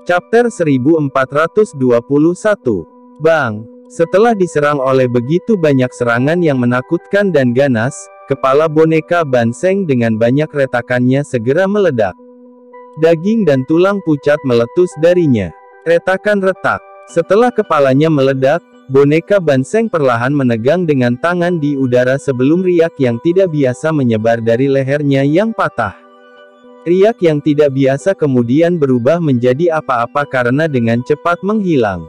Chapter 1421. Bang! Setelah diserang oleh begitu banyak serangan yang menakutkan dan ganas, kepala boneka Banseng dengan banyak retakannya segera meledak. Daging dan tulang pucat meletus darinya. Retakan retak. Setelah kepalanya meledak, boneka Banseng perlahan menegang dengan tangan di udara sebelum riak yang tidak biasa menyebar dari lehernya yang patah. Riak yang tidak biasa kemudian berubah menjadi apa-apa karena dengan cepat menghilang.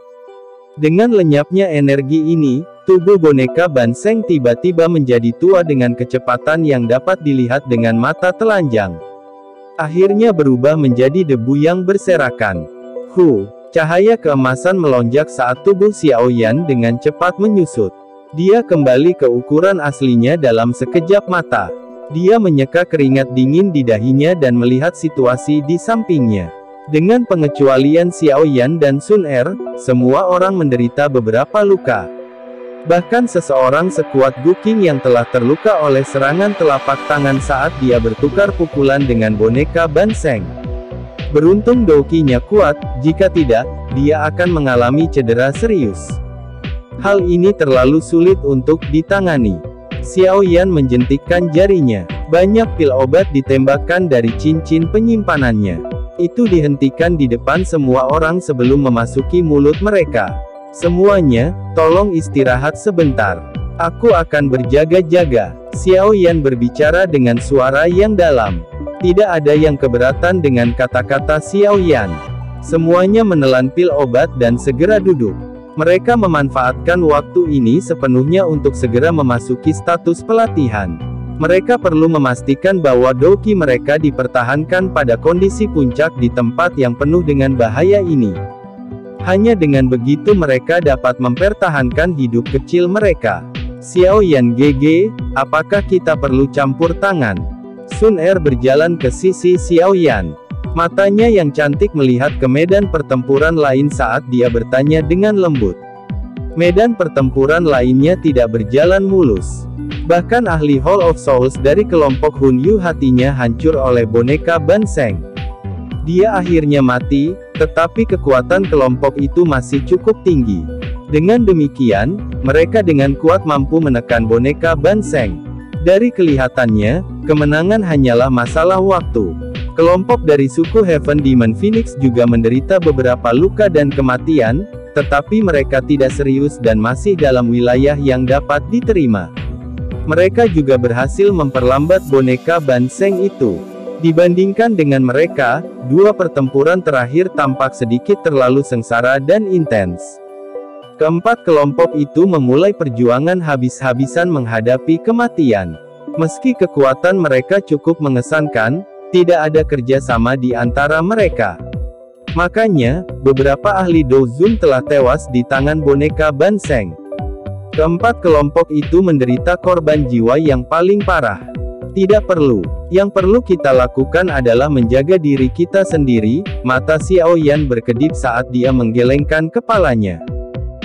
Dengan lenyapnya energi ini, tubuh boneka Banseng tiba-tiba menjadi tua dengan kecepatan yang dapat dilihat dengan mata telanjang. Akhirnya berubah menjadi debu yang berserakan. Cahaya keemasan melonjak saat tubuh Xiaoyan dengan cepat menyusut. Dia kembali ke ukuran aslinya dalam sekejap mata. Dia menyeka keringat dingin di dahinya dan melihat situasi di sampingnya. Dengan pengecualian Xiaoyan dan Sun Er, semua orang menderita beberapa luka. Bahkan seseorang sekuat Gu Qing yang telah terluka oleh serangan telapak tangan saat dia bertukar pukulan dengan boneka Banseng. Beruntung Douki-nya kuat, jika tidak, dia akan mengalami cedera serius. Hal ini terlalu sulit untuk ditangani. Xiaoyan menjentikkan jarinya. Banyak pil obat ditembakkan dari cincin penyimpanannya. Itu dihentikan di depan semua orang sebelum memasuki mulut mereka. Semuanya, tolong istirahat sebentar. Aku akan berjaga-jaga. Xiaoyan berbicara dengan suara yang dalam. Tidak ada yang keberatan dengan kata-kata Xiaoyan. Semuanya menelan pil obat dan segera duduk. Mereka memanfaatkan waktu ini sepenuhnya untuk segera memasuki status pelatihan. Mereka perlu memastikan bahwa Douki mereka dipertahankan pada kondisi puncak di tempat yang penuh dengan bahaya ini. Hanya dengan begitu mereka dapat mempertahankan hidup kecil mereka. Xiaoyan GG, apakah kita perlu campur tangan? Sun Er berjalan ke sisi Xiaoyan. Matanya yang cantik melihat ke medan pertempuran lain saat dia bertanya dengan lembut. Medan pertempuran lainnya tidak berjalan mulus. Bahkan ahli Hall of Souls dari kelompok Hun Yu hatinya hancur oleh boneka Banseng. Dia akhirnya mati, tetapi kekuatan kelompok itu masih cukup tinggi. Dengan demikian, mereka dengan kuat mampu menekan boneka Banseng. Dari kelihatannya, kemenangan hanyalah masalah waktu. Kelompok dari suku Heaven Demon Phoenix juga menderita beberapa luka dan kematian, tetapi mereka tidak serius dan masih dalam wilayah yang dapat diterima. Mereka juga berhasil memperlambat boneka Banseng itu. Dibandingkan dengan mereka, dua pertempuran terakhir tampak sedikit terlalu sengsara dan intens. Keempat kelompok itu memulai perjuangan habis-habisan menghadapi kematian. Meski kekuatan mereka cukup mengesankan, tidak ada kerja sama di antara mereka. Makanya, beberapa ahli Dozun telah tewas di tangan boneka Banseng. Keempat kelompok itu menderita korban jiwa yang paling parah. Tidak perlu. Yang perlu kita lakukan adalah menjaga diri kita sendiri. Mata Xiaoyan berkedip saat dia menggelengkan kepalanya.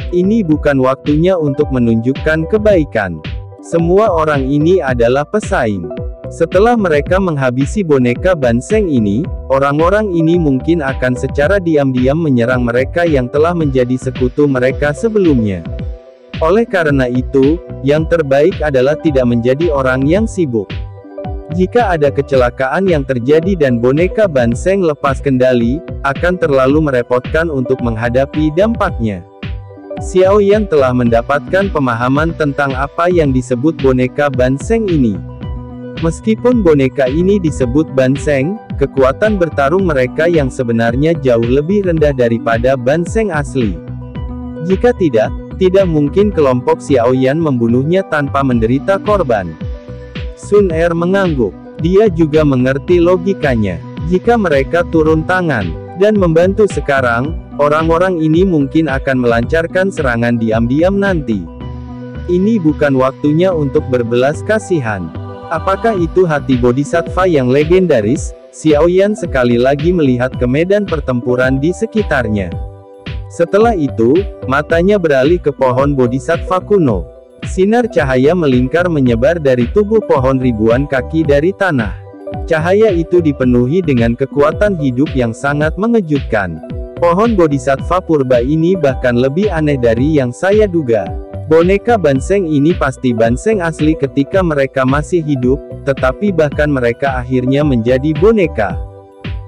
Ini bukan waktunya untuk menunjukkan kebaikan. Semua orang ini adalah pesaing. Setelah mereka menghabisi boneka Banseng ini, orang-orang ini mungkin akan secara diam-diam menyerang mereka yang telah menjadi sekutu mereka sebelumnya. Oleh karena itu, yang terbaik adalah tidak menjadi orang yang sibuk. Jika ada kecelakaan yang terjadi dan boneka Banseng lepas kendali, akan terlalu merepotkan untuk menghadapi dampaknya. Xiaoyan telah mendapatkan pemahaman tentang apa yang disebut boneka Banseng ini. Meskipun boneka ini disebut Banseng, kekuatan bertarung mereka yang sebenarnya jauh lebih rendah daripada Banseng asli. Jika tidak mungkin kelompok Xiaoyan membunuhnya tanpa menderita korban. Sun Er mengangguk. Dia juga mengerti logikanya. Jika mereka turun tangan dan membantu sekarang, orang-orang ini mungkin akan melancarkan serangan diam-diam nanti. Ini bukan waktunya untuk berbelas kasihan. Apakah itu hati bodhisattva yang legendaris? Xiaoyan sekali lagi melihat ke medan pertempuran di sekitarnya. Setelah itu, matanya beralih ke pohon bodhisattva kuno. Sinar cahaya melingkar menyebar dari tubuh pohon ribuan kaki dari tanah. Cahaya itu dipenuhi dengan kekuatan hidup yang sangat mengejutkan. Pohon Bodhisattva purba ini bahkan lebih aneh dari yang saya duga. Boneka Banseng ini pasti Banseng asli ketika mereka masih hidup, tetapi bahkan mereka akhirnya menjadi boneka.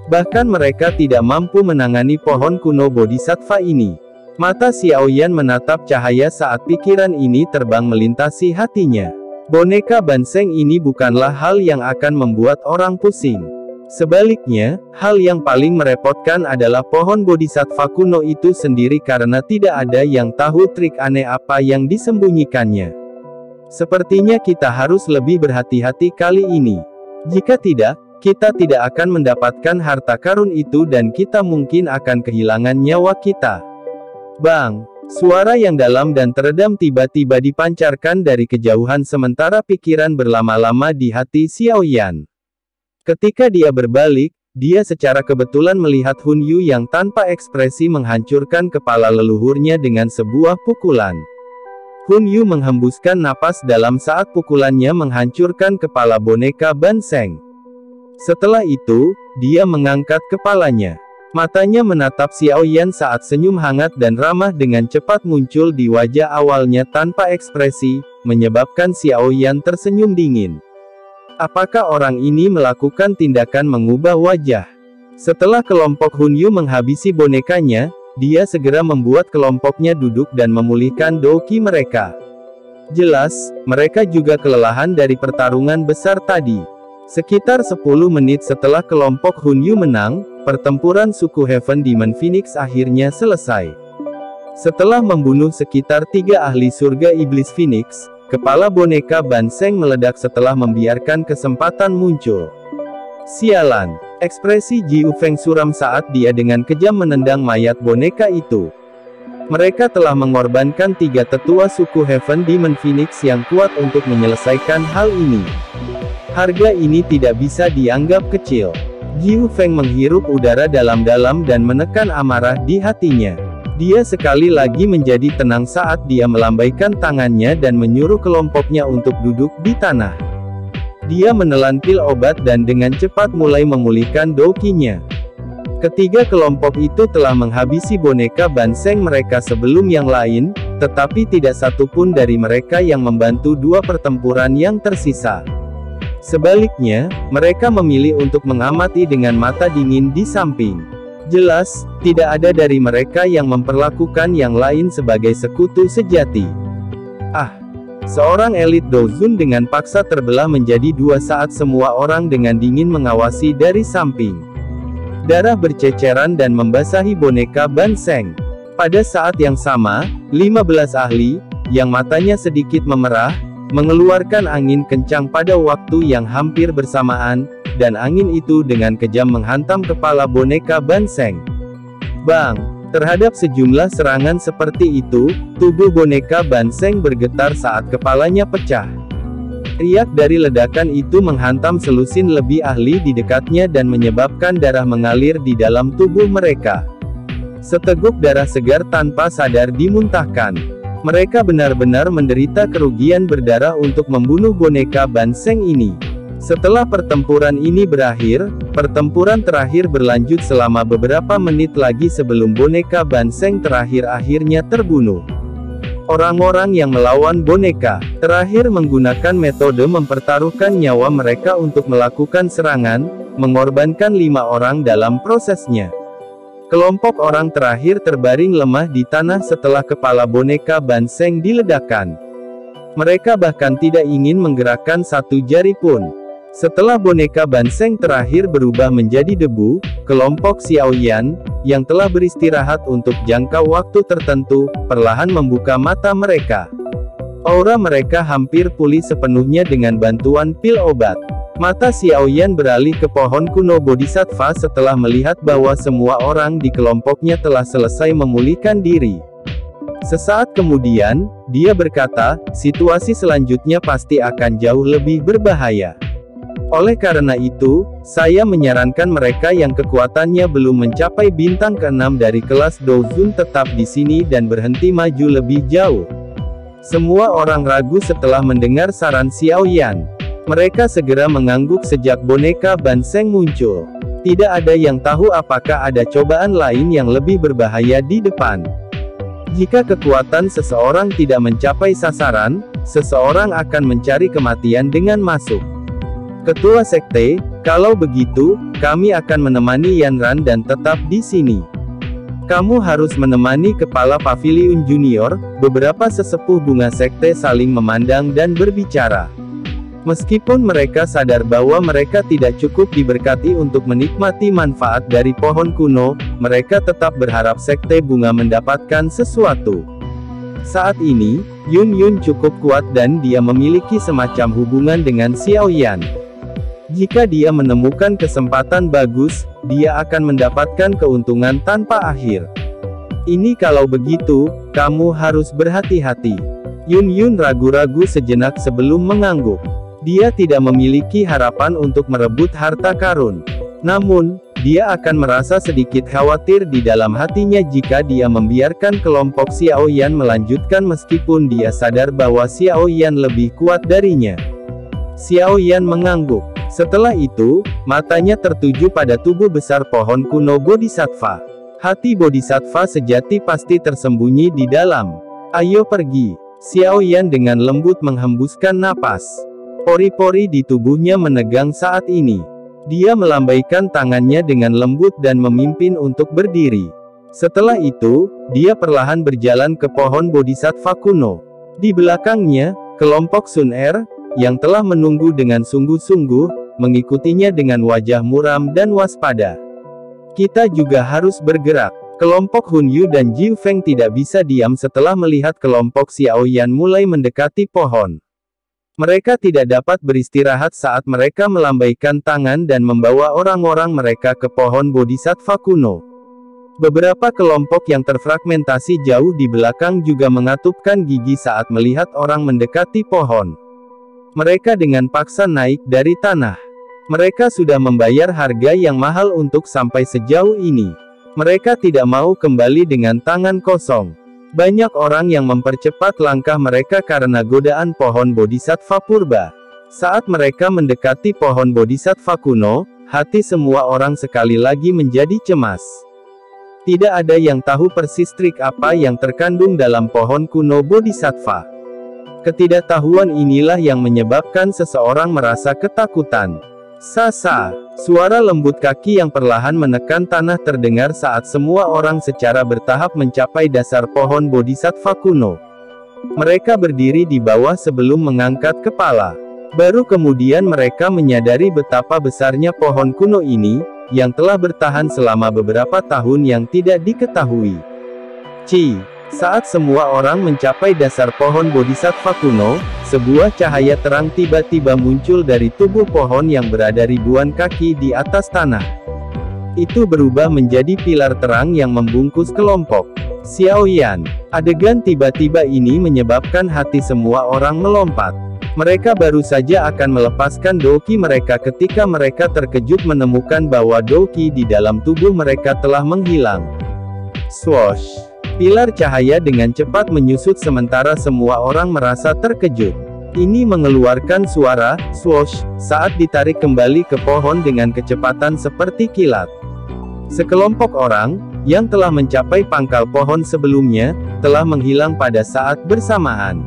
Bahkan mereka tidak mampu menangani pohon kuno Bodhisattva ini. Mata Xiaoyan menatap cahaya saat pikiran ini terbang melintasi hatinya. Boneka Banseng ini bukanlah hal yang akan membuat orang pusing. Sebaliknya, hal yang paling merepotkan adalah pohon Bodhisattva kuno itu sendiri karena tidak ada yang tahu trik aneh apa yang disembunyikannya. Sepertinya kita harus lebih berhati-hati kali ini. Jika tidak, kita tidak akan mendapatkan harta karun itu dan kita mungkin akan kehilangan nyawa kita. Bang! Suara yang dalam dan teredam tiba-tiba dipancarkan dari kejauhan sementara pikiran berlama-lama di hati Xiaoyan. Ketika dia berbalik, dia secara kebetulan melihat Hun Yu yang tanpa ekspresi menghancurkan kepala leluhurnya dengan sebuah pukulan. Hun Yu menghembuskan napas dalam saat pukulannya menghancurkan kepala boneka Banseng. Setelah itu, dia mengangkat kepalanya. Matanya menatap Xiaoyan saat senyum hangat dan ramah dengan cepat muncul di wajah awalnya tanpa ekspresi, menyebabkan Xiaoyan tersenyum dingin. Apakah orang ini melakukan tindakan mengubah wajah? Setelah kelompok Hun Yu menghabisi bonekanya, dia segera membuat kelompoknya duduk dan memulihkan doki mereka. Jelas, mereka juga kelelahan dari pertarungan besar tadi. Sekitar 10 menit setelah kelompok Hun Yu menang, pertempuran suku Heaven Demon Phoenix akhirnya selesai. Setelah membunuh sekitar 3 ahli surga iblis Phoenix, kepala boneka Banseng meledak setelah membiarkan kesempatan muncul. Sialan! Ekspresi Jiu Feng suram saat dia dengan kejam menendang mayat boneka itu. Mereka telah mengorbankan 3 tetua suku Heaven Demon Phoenix yang kuat untuk menyelesaikan hal ini. Harga ini tidak bisa dianggap kecil. Jiu Feng menghirup udara dalam-dalam dan menekan amarah di hatinya. Dia sekali lagi menjadi tenang saat dia melambaikan tangannya dan menyuruh kelompoknya untuk duduk di tanah. Dia menelan pil obat dan dengan cepat mulai memulihkan dokinya. Ketiga kelompok itu telah menghabisi boneka Banseng mereka sebelum yang lain, tetapi tidak satupun dari mereka yang membantu 2 pertempuran yang tersisa. Sebaliknya, mereka memilih untuk mengamati dengan mata dingin di samping. Jelas, tidak ada dari mereka yang memperlakukan yang lain sebagai sekutu sejati. Seorang elit Dozun dengan paksa terbelah menjadi 2 saat semua orang dengan dingin mengawasi dari samping. Darah berceceran dan membasahi boneka Banseng. Pada saat yang sama, 15 ahli, yang matanya sedikit memerah, mengeluarkan angin kencang pada waktu yang hampir bersamaan, dan angin itu dengan kejam menghantam kepala boneka Banseng. Bang! Terhadap sejumlah serangan seperti itu, tubuh boneka Banseng bergetar saat kepalanya pecah. Riak dari ledakan itu menghantam selusin lebih ahli di dekatnya dan menyebabkan darah mengalir di dalam tubuh mereka. Seteguk darah segar tanpa sadar dimuntahkan. Mereka benar-benar menderita kerugian berdarah untuk membunuh boneka Banseng ini. Setelah pertempuran ini berakhir, pertempuran terakhir berlanjut selama beberapa menit lagi sebelum boneka Banseng terakhir akhirnya terbunuh. Orang-orang yang melawan boneka, terakhir menggunakan metode mempertaruhkan nyawa mereka untuk melakukan serangan, mengorbankan 5 orang dalam prosesnya. Kelompok orang terakhir terbaring lemah di tanah setelah kepala boneka Banseng diledakkan. Mereka bahkan tidak ingin menggerakkan satu jari pun. Setelah boneka Banseng terakhir berubah menjadi debu, kelompok Xiaoyan, yang telah beristirahat untuk jangka waktu tertentu, perlahan membuka mata mereka. Aura mereka hampir pulih sepenuhnya dengan bantuan pil obat. Mata Xiaoyan beralih ke pohon kuno Bodhisattva setelah melihat bahwa semua orang di kelompoknya telah selesai memulihkan diri. Sesaat kemudian, dia berkata, situasi selanjutnya pasti akan jauh lebih berbahaya. Oleh karena itu, saya menyarankan mereka yang kekuatannya belum mencapai bintang ke-6 dari kelas Dozun tetap di sini dan berhenti maju lebih jauh. Semua orang ragu setelah mendengar saran Xiaoyan. Mereka segera mengangguk sejak boneka Banseng muncul. Tidak ada yang tahu apakah ada cobaan lain yang lebih berbahaya di depan. Jika kekuatan seseorang tidak mencapai sasaran, seseorang akan mencari kematian dengan masuk. Ketua Sekte, kalau begitu, kami akan menemani Yanran dan tetap di sini. Kamu harus menemani Kepala Paviliun Junior. Beberapa sesepuh bunga sekte saling memandang dan berbicara. Meskipun mereka sadar bahwa mereka tidak cukup diberkati untuk menikmati manfaat dari pohon kuno, mereka tetap berharap sekte bunga mendapatkan sesuatu. Saat ini, Yun Yun cukup kuat dan dia memiliki semacam hubungan dengan Xiao Yan. Jika dia menemukan kesempatan bagus, dia akan mendapatkan keuntungan tanpa akhir. Ini kalau begitu, kamu harus berhati-hati. Yun Yun ragu-ragu sejenak sebelum mengangguk. Dia tidak memiliki harapan untuk merebut harta karun. Namun, dia akan merasa sedikit khawatir di dalam hatinya jika dia membiarkan kelompok Xiao Yan melanjutkan meskipun dia sadar bahwa Xiao Yan lebih kuat darinya. Xiao Yan mengangguk. Setelah itu, matanya tertuju pada tubuh besar pohon kuno Bodhisattva. Hati Bodhisattva sejati pasti tersembunyi di dalam. Ayo pergi. Xiao Yan dengan lembut menghembuskan napas. Pori-pori di tubuhnya menegang saat ini. Dia melambaikan tangannya dengan lembut dan memimpin untuk berdiri. Setelah itu, dia perlahan berjalan ke pohon Bodhisattva kuno. Di belakangnya, kelompok Sun Er, yang telah menunggu dengan sungguh-sungguh, mengikutinya dengan wajah muram dan waspada. Kita juga harus bergerak. Kelompok Hun Yu dan Jiu Feng tidak bisa diam setelah melihat kelompok Xiao Yan mulai mendekati pohon. Mereka tidak dapat beristirahat saat mereka melambaikan tangan dan membawa orang-orang mereka ke pohon Bodhisattva kuno. Beberapa kelompok yang terfragmentasi jauh di belakang juga mengatupkan gigi saat melihat orang mendekati pohon. Mereka dengan paksa naik dari tanah. Mereka sudah membayar harga yang mahal untuk sampai sejauh ini. Mereka tidak mau kembali dengan tangan kosong. Banyak orang yang mempercepat langkah mereka karena godaan pohon Bodhisattva purba. Saat mereka mendekati pohon Bodhisattva kuno, hati semua orang sekali lagi menjadi cemas. Tidak ada yang tahu persis trik apa yang terkandung dalam pohon kuno Bodhisattva. Ketidaktahuan inilah yang menyebabkan seseorang merasa ketakutan. Sasa, suara lembut kaki yang perlahan menekan tanah terdengar saat semua orang secara bertahap mencapai dasar pohon Bodhisattva kuno. Mereka berdiri di bawah sebelum mengangkat kepala. Baru kemudian mereka menyadari betapa besarnya pohon kuno ini, yang telah bertahan selama beberapa tahun yang tidak diketahui. Saat semua orang mencapai dasar pohon Bodhisattva kuno, sebuah cahaya terang tiba-tiba muncul dari tubuh pohon yang berada ribuan kaki di atas tanah. Itu berubah menjadi pilar terang yang membungkus kelompok Xiao Yan. Adegan tiba-tiba ini menyebabkan hati semua orang melompat. Mereka baru saja akan melepaskan douki mereka ketika mereka terkejut menemukan bahwa douki di dalam tubuh mereka telah menghilang. Swoosh! Pilar cahaya dengan cepat menyusut sementara semua orang merasa terkejut. Ini mengeluarkan suara swoosh saat ditarik kembali ke pohon dengan kecepatan seperti kilat. Sekelompok orang, yang telah mencapai pangkal pohon sebelumnya, telah menghilang pada saat bersamaan.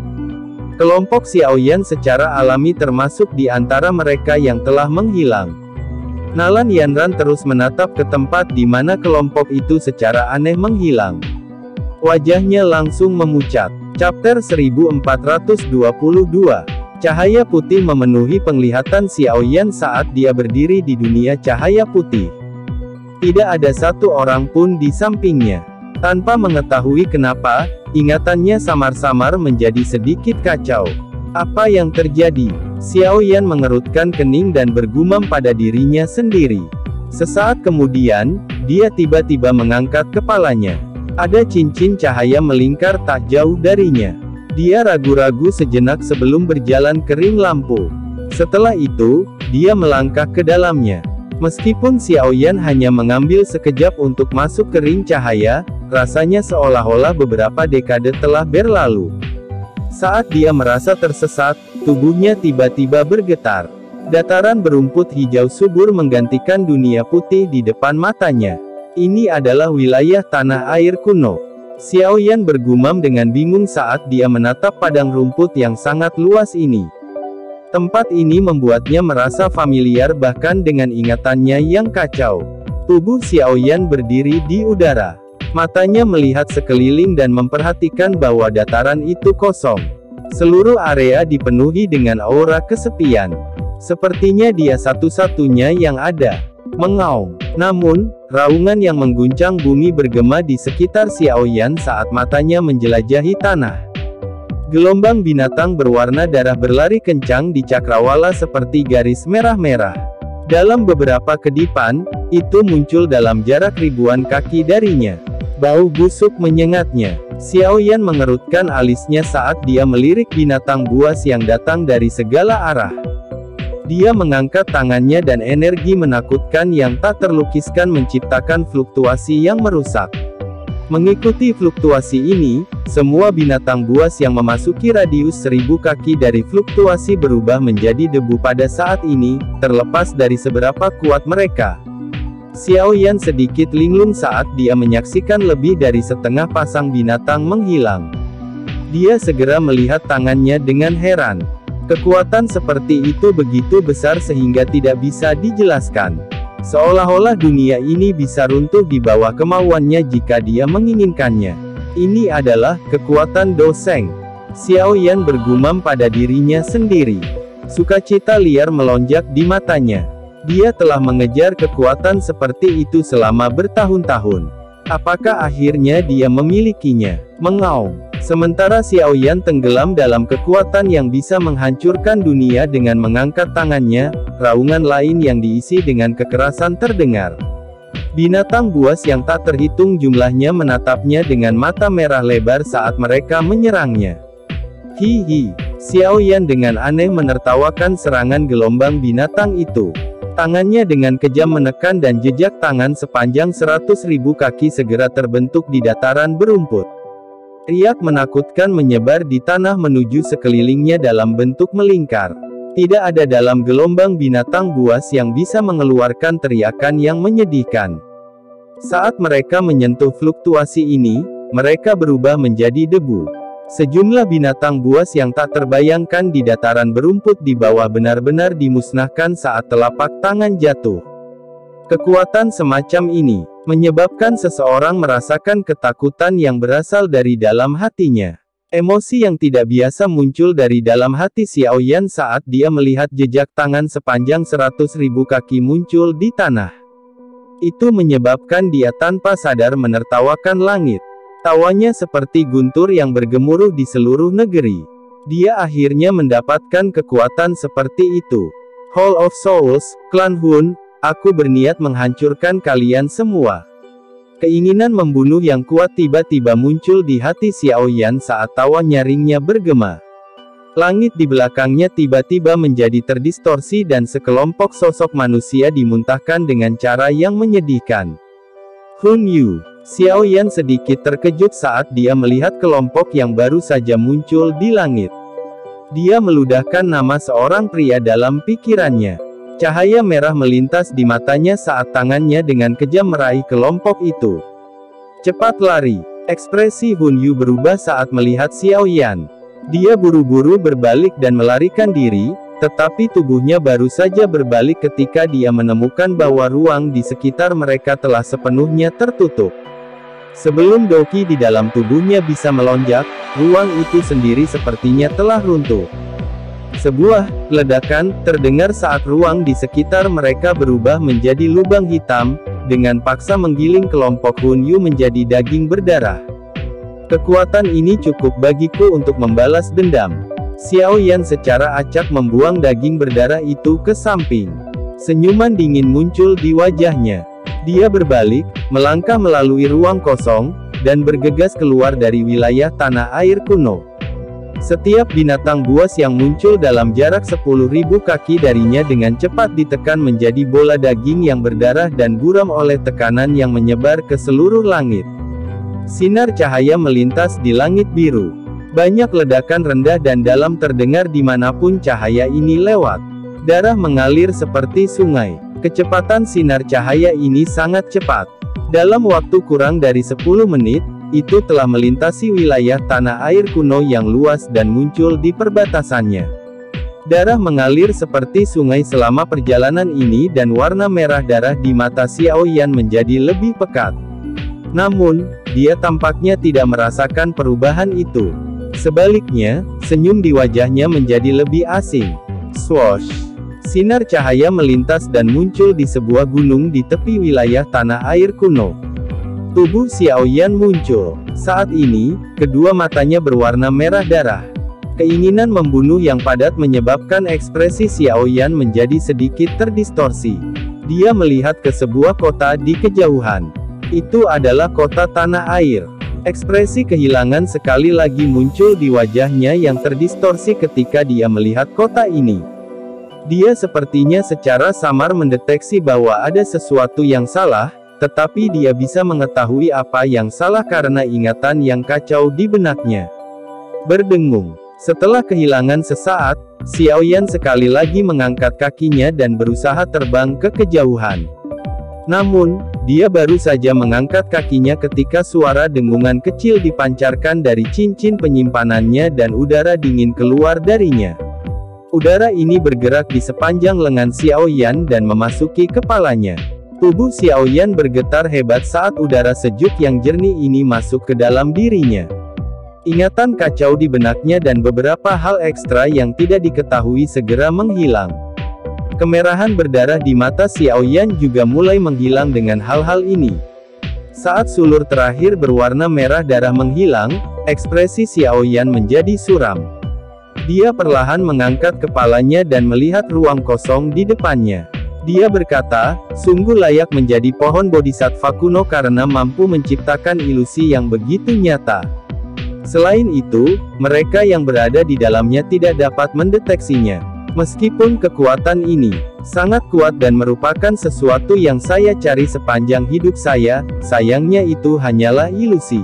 Kelompok Xiao Yan secara alami termasuk di antara mereka yang telah menghilang. Nalan Yanran terus menatap ke tempat di mana kelompok itu secara aneh menghilang. Wajahnya langsung memucat. Chapter 1422. Cahaya putih memenuhi penglihatan Xiao Yan saat dia berdiri di dunia cahaya putih. Tidak ada satu orang pun di sampingnya. Tanpa mengetahui kenapa, ingatannya samar-samar menjadi sedikit kacau. Apa yang terjadi? Xiao Yan mengerutkan kening dan bergumam pada dirinya sendiri. Sesaat kemudian, dia tiba-tiba mengangkat kepalanya. Ada cincin cahaya melingkar tak jauh darinya. Dia ragu-ragu sejenak sebelum berjalan ke ring lampu. Setelah itu, dia melangkah ke dalamnya. Meskipun Xiao Yan hanya mengambil sekejap untuk masuk ke ring cahaya, rasanya seolah-olah beberapa dekade telah berlalu. Saat dia merasa tersesat, tubuhnya tiba-tiba bergetar. Dataran berumput hijau subur menggantikan dunia putih di depan matanya. Ini adalah wilayah tanah air kuno. Xiao Yan bergumam dengan bingung saat dia menatap padang rumput yang sangat luas ini. Tempat ini membuatnya merasa familiar bahkan dengan ingatannya yang kacau. Tubuh Xiao Yan berdiri di udara. Matanya melihat sekeliling dan memperhatikan bahwa dataran itu kosong. Seluruh area dipenuhi dengan aura kesepian. Sepertinya dia satu-satunya yang ada. Mengaum. Namun, raungan yang mengguncang bumi bergema di sekitar Xiao Yan saat matanya menjelajahi tanah. Gelombang binatang berwarna darah berlari kencang di cakrawala seperti garis merah-merah. Dalam beberapa kedipan, itu muncul dalam jarak ribuan kaki darinya. Bau busuk menyengatnya. Xiao Yan mengerutkan alisnya saat dia melirik binatang buas yang datang dari segala arah. Dia mengangkat tangannya dan energi menakutkan yang tak terlukiskan menciptakan fluktuasi yang merusak. Mengikuti fluktuasi ini, semua binatang buas yang memasuki radius 1000 kaki dari fluktuasi berubah menjadi debu pada saat ini, terlepas dari seberapa kuat mereka. Xiao Yan sedikit linglung saat dia menyaksikan lebih dari setengah pasang binatang menghilang. Dia segera melihat tangannya dengan heran. Kekuatan seperti itu begitu besar sehingga tidak bisa dijelaskan. Seolah-olah dunia ini bisa runtuh di bawah kemauannya jika dia menginginkannya. Ini adalah kekuatan Do Sheng. Xiao Yan bergumam pada dirinya sendiri. Sukacita liar melonjak di matanya. Dia telah mengejar kekuatan seperti itu selama bertahun-tahun. Apakah akhirnya dia memilikinya? Mengaum. Sementara Xiao Yan tenggelam dalam kekuatan yang bisa menghancurkan dunia dengan mengangkat tangannya, raungan lain yang diisi dengan kekerasan terdengar. Binatang buas yang tak terhitung jumlahnya menatapnya dengan mata merah lebar saat mereka menyerangnya. Hihi. Xiao Yan dengan aneh menertawakan serangan gelombang binatang itu. Tangannya dengan kejam menekan dan jejak tangan sepanjang 100.000 kaki segera terbentuk di dataran berumput. Riak menakutkan menyebar di tanah menuju sekelilingnya dalam bentuk melingkar. Tidak ada dalam gelombang binatang buas yang bisa mengeluarkan teriakan yang menyedihkan. Saat mereka menyentuh fluktuasi ini, mereka berubah menjadi debu. Sejumlah binatang buas yang tak terbayangkan di dataran berumput di bawah benar-benar dimusnahkan saat telapak tangan jatuh. Kekuatan semacam ini menyebabkan seseorang merasakan ketakutan yang berasal dari dalam hatinya. Emosi yang tidak biasa muncul dari dalam hati Xiao Yan saat dia melihat jejak tangan sepanjang 100.000 kaki muncul di tanah. Itu menyebabkan dia tanpa sadar menertawakan langit. Tawanya seperti guntur yang bergemuruh di seluruh negeri. Dia akhirnya mendapatkan kekuatan seperti itu. Hall of Souls, Klan Hun, aku berniat menghancurkan kalian semua. Keinginan membunuh yang kuat tiba-tiba muncul di hati Xiao Yan saat tawa nyaringnya bergema. Langit di belakangnya tiba-tiba menjadi terdistorsi dan sekelompok sosok manusia dimuntahkan dengan cara yang menyedihkan. Hun Yu. Xiao Yan sedikit terkejut saat dia melihat kelompok yang baru saja muncul di langit. Dia meludahkan nama seorang pria dalam pikirannya. Cahaya merah melintas di matanya saat tangannya dengan kejam meraih kelompok itu. Cepat lari. Ekspresi Hun Yu berubah saat melihat Xiao Yan. Dia buru-buru berbalik dan melarikan diri, tetapi tubuhnya baru saja berbalik ketika dia menemukan bahwa ruang di sekitar mereka telah sepenuhnya tertutup. Sebelum Doqi di dalam tubuhnya bisa melonjak, ruang itu sendiri sepertinya telah runtuh. Sebuah ledakan terdengar saat ruang di sekitar mereka berubah menjadi lubang hitam, dengan paksa menggiling kelompok Hun Yu menjadi daging berdarah. Kekuatan ini cukup bagiku untuk membalas dendam. Xiao Yan secara acak membuang daging berdarah itu ke samping. Senyuman dingin muncul di wajahnya. Dia berbalik, melangkah melalui ruang kosong, dan bergegas keluar dari wilayah tanah air kuno. Setiap binatang buas yang muncul dalam jarak 10.000 kaki darinya dengan cepat ditekan menjadi bola daging yang berdarah dan buram oleh tekanan yang menyebar ke seluruh langit. Sinar cahaya melintas di langit biru. Banyak ledakan rendah dan dalam terdengar dimanapun cahaya ini lewat. Darah mengalir seperti sungai. Kecepatan sinar cahaya ini sangat cepat. Dalam waktu kurang dari 10 menit, itu telah melintasi wilayah tanah air kuno yang luas dan muncul di perbatasannya. Darah mengalir seperti sungai selama perjalanan ini dan warna merah darah di mata Xiao Yan menjadi lebih pekat. Namun, dia tampaknya tidak merasakan perubahan itu. Sebaliknya, senyum di wajahnya menjadi lebih asing. Swoosh! Sinar cahaya melintas dan muncul di sebuah gunung di tepi wilayah tanah air kuno. Tubuh Xiao Yan muncul. Saat ini, kedua matanya berwarna merah darah. Keinginan membunuh yang padat menyebabkan ekspresi Xiao Yan menjadi sedikit terdistorsi. Dia melihat ke sebuah kota di kejauhan. Itu adalah kota tanah air. Ekspresi kehilangan sekali lagi muncul di wajahnya yang terdistorsi ketika dia melihat kota ini. Dia sepertinya secara samar mendeteksi bahwa ada sesuatu yang salah, tetapi dia bisa mengetahui apa yang salah karena ingatan yang kacau di benaknya. Berdengung. Setelah kehilangan sesaat, Xiao Yan sekali lagi mengangkat kakinya dan berusaha terbang ke kejauhan. Namun, dia baru saja mengangkat kakinya ketika suara dengungan kecil dipancarkan dari cincin penyimpanannya dan udara dingin keluar darinya. Udara ini bergerak di sepanjang lengan Xiao Yan dan memasuki kepalanya. Tubuh Xiao Yan bergetar hebat saat udara sejuk yang jernih ini masuk ke dalam dirinya. Ingatan kacau di benaknya dan beberapa hal ekstra yang tidak diketahui segera menghilang. Kemerahan berdarah di mata Xiao Yan juga mulai menghilang dengan hal-hal ini. Saat sulur terakhir berwarna merah darah menghilang, ekspresi Xiao Yan menjadi suram. Dia perlahan mengangkat kepalanya dan melihat ruang kosong di depannya. Dia berkata, sungguh layak menjadi pohon bodhisattva kuno karena mampu menciptakan ilusi yang begitu nyata. Selain itu, mereka yang berada di dalamnya tidak dapat mendeteksinya. Meskipun kekuatan ini sangat kuat dan merupakan sesuatu yang saya cari sepanjang hidup saya, sayangnya itu hanyalah ilusi.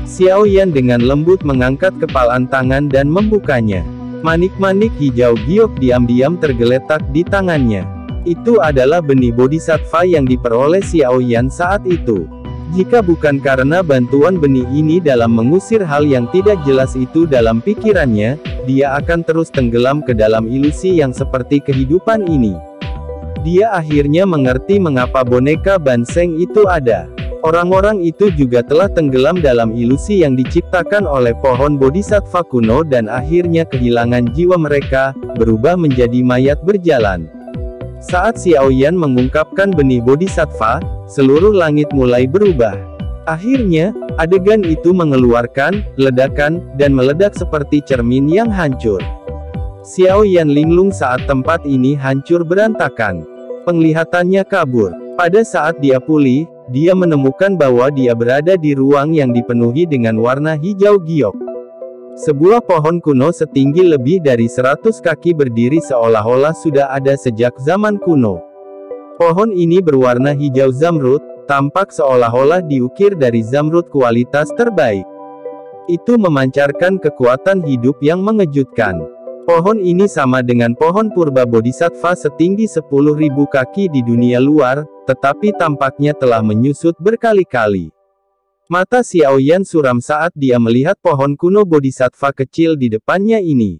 Xiao Yan dengan lembut mengangkat kepalan tangan dan membukanya. Manik-manik hijau giok diam-diam tergeletak di tangannya. Itu adalah benih bodhisattva yang diperoleh Xiao Yan saat itu. Jika bukan karena bantuan benih ini dalam mengusir hal yang tidak jelas itu dalam pikirannya, dia akan terus tenggelam ke dalam ilusi yang seperti kehidupan ini. Dia akhirnya mengerti mengapa boneka Banseng itu ada. Orang-orang itu juga telah tenggelam dalam ilusi yang diciptakan oleh pohon bodhisattva kuno dan akhirnya kehilangan jiwa mereka, berubah menjadi mayat berjalan. Saat Xiao Yan mengungkapkan benih bodhisattva, seluruh langit mulai berubah. Akhirnya, adegan itu mengeluarkan ledakan dan meledak seperti cermin yang hancur. Xiao Yan linglung saat tempat ini hancur berantakan. Penglihatannya kabur. Pada saat dia pulih, dia menemukan bahwa dia berada di ruang yang dipenuhi dengan warna hijau giok. Sebuah pohon kuno setinggi lebih dari 100 kaki berdiri seolah-olah sudah ada sejak zaman kuno. Pohon ini berwarna hijau zamrud, tampak seolah-olah diukir dari zamrud kualitas terbaik. Itu memancarkan kekuatan hidup yang mengejutkan. Pohon ini sama dengan pohon purba bodhisattva setinggi 10.000 kaki di dunia luar, tetapi tampaknya telah menyusut berkali-kali. Mata Xiao Yan suram saat dia melihat pohon kuno bodhisattva kecil di depannya ini.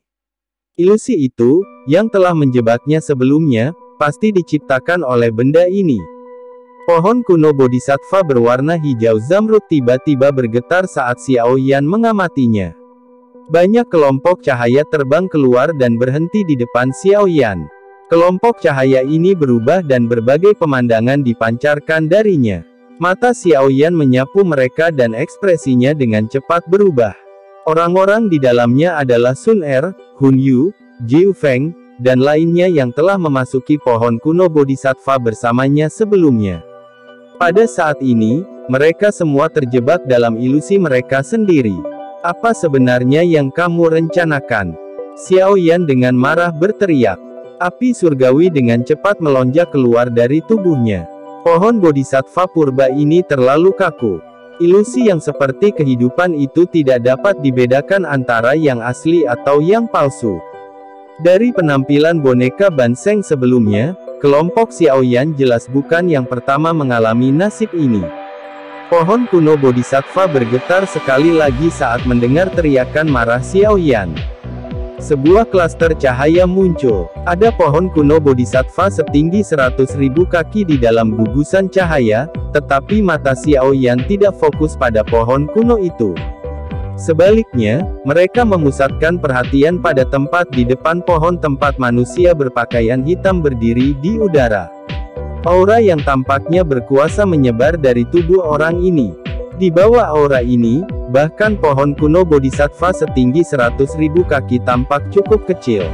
Ilusi itu, yang telah menjebaknya sebelumnya, pasti diciptakan oleh benda ini. Pohon kuno bodhisattva berwarna hijau zamrud tiba-tiba bergetar saat Xiao Yan mengamatinya. Banyak kelompok cahaya terbang keluar dan berhenti di depan Xiao Yan. Kelompok cahaya ini berubah dan berbagai pemandangan dipancarkan darinya. Mata Xiao Yan menyapu mereka dan ekspresinya dengan cepat berubah. Orang-orang di dalamnya adalah Sun Er, Hun Yu, Jiu Feng, dan lainnya yang telah memasuki pohon kuno bodhisattva bersamanya sebelumnya. Pada saat ini, mereka semua terjebak dalam ilusi mereka sendiri. Apa sebenarnya yang kamu rencanakan? Xiao Yan dengan marah berteriak. Api surgawi dengan cepat melonjak keluar dari tubuhnya. Pohon bodhisattva purba ini terlalu kaku. Ilusi yang seperti kehidupan itu tidak dapat dibedakan antara yang asli atau yang palsu. Dari penampilan boneka Banseng sebelumnya, kelompok Xiaoyan jelas bukan yang pertama mengalami nasib ini. Pohon kuno Bodhisattva bergetar sekali lagi saat mendengar teriakan marah Xiaoyan. Sebuah klaster cahaya muncul. Ada pohon kuno Bodhisattva setinggi 100.000 kaki di dalam gugusan cahaya, tetapi mata Xiaoyan tidak fokus pada pohon kuno itu. Sebaliknya, mereka memusatkan perhatian pada tempat di depan pohon tempat manusia berpakaian hitam berdiri di udara. Aura yang tampaknya berkuasa menyebar dari tubuh orang ini. Di bawah aura ini, bahkan pohon kuno Bodhisattva setinggi 100.000 kaki tampak cukup kecil.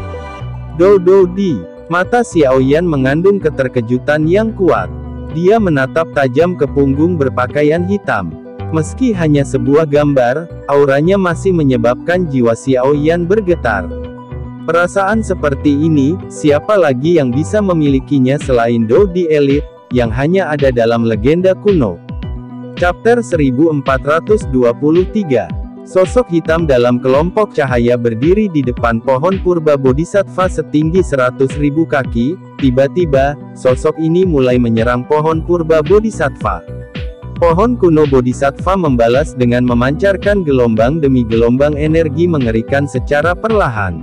Di mata Xiaoyan mengandung keterkejutan yang kuat. Dia menatap tajam ke punggung berpakaian hitam. Meski hanya sebuah gambar, auranya masih menyebabkan jiwa Xiaoyan bergetar. Perasaan seperti ini, siapa lagi yang bisa memilikinya selain Dou Di Elite, yang hanya ada dalam legenda kuno. Chapter 1423. Sosok hitam dalam kelompok cahaya berdiri di depan pohon purba Bodhisattva setinggi 100.000 kaki, tiba-tiba, sosok ini mulai menyerang pohon purba Bodhisattva. Pohon kuno Bodhisattva membalas dengan memancarkan gelombang demi gelombang energi mengerikan secara perlahan.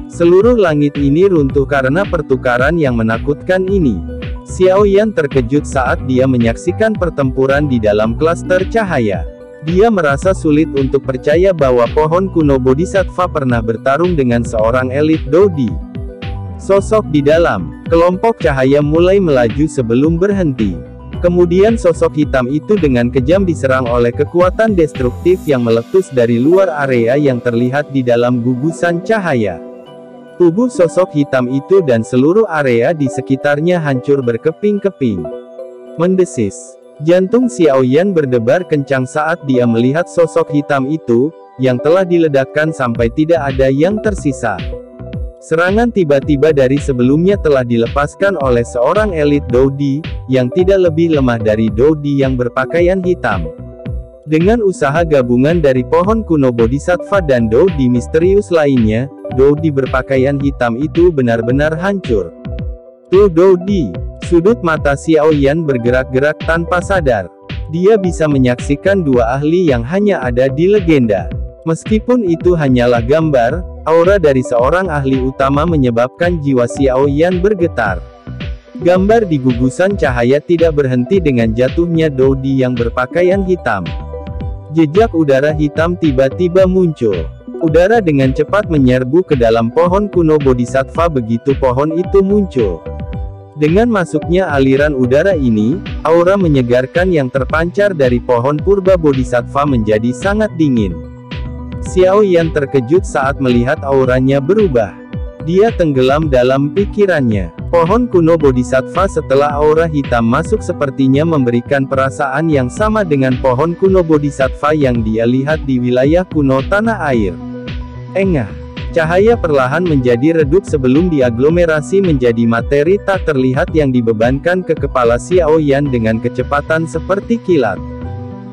Seluruh langit ini runtuh karena pertukaran yang menakutkan ini. Xiaoyan terkejut saat dia menyaksikan pertempuran di dalam klaster cahaya. Dia merasa sulit untuk percaya bahwa pohon kuno Bodhisattva pernah bertarung dengan seorang elit Dou-di. Sosok di dalam kelompok cahaya mulai melaju sebelum berhenti. Kemudian sosok hitam itu dengan kejam diserang oleh kekuatan destruktif yang meletus dari luar area yang terlihat di dalam gugusan cahaya. Tubuh sosok hitam itu dan seluruh area di sekitarnya hancur berkeping-keping. Mendesis. Jantung Xiaoyan berdebar kencang saat dia melihat sosok hitam itu, yang telah diledakkan sampai tidak ada yang tersisa. Serangan tiba-tiba dari sebelumnya telah dilepaskan oleh seorang elit Dou-di, yang tidak lebih lemah dari Dou-di yang berpakaian hitam. Dengan usaha gabungan dari pohon kuno Bodhisattva dan Dou-di misterius lainnya, Dou-di berpakaian hitam itu benar-benar hancur. Tuh Dou-di. Sudut mata Xiaoyan bergerak-gerak tanpa sadar. Dia bisa menyaksikan dua ahli yang hanya ada di legenda. Meskipun itu hanyalah gambar, aura dari seorang ahli utama menyebabkan jiwa Xiaoyan bergetar. Gambar di gugusan cahaya tidak berhenti dengan jatuhnya Dou-di yang berpakaian hitam. Jejak udara hitam tiba-tiba muncul. Udara dengan cepat menyerbu ke dalam pohon kuno Bodhisattva begitu pohon itu muncul. Dengan masuknya aliran udara ini, aura menyegarkan yang terpancar dari pohon purba Bodhisattva menjadi sangat dingin. Xiaoyan terkejut saat melihat auranya berubah. Dia tenggelam dalam pikirannya. Pohon kuno Bodhisattva setelah aura hitam masuk sepertinya memberikan perasaan yang sama dengan pohon kuno Bodhisattva yang dia lihat di wilayah kuno tanah air. Engah. Cahaya perlahan menjadi redup sebelum diaglomerasi menjadi materi tak terlihat yang dibebankan ke kepala Xiaoyan dengan kecepatan seperti kilat.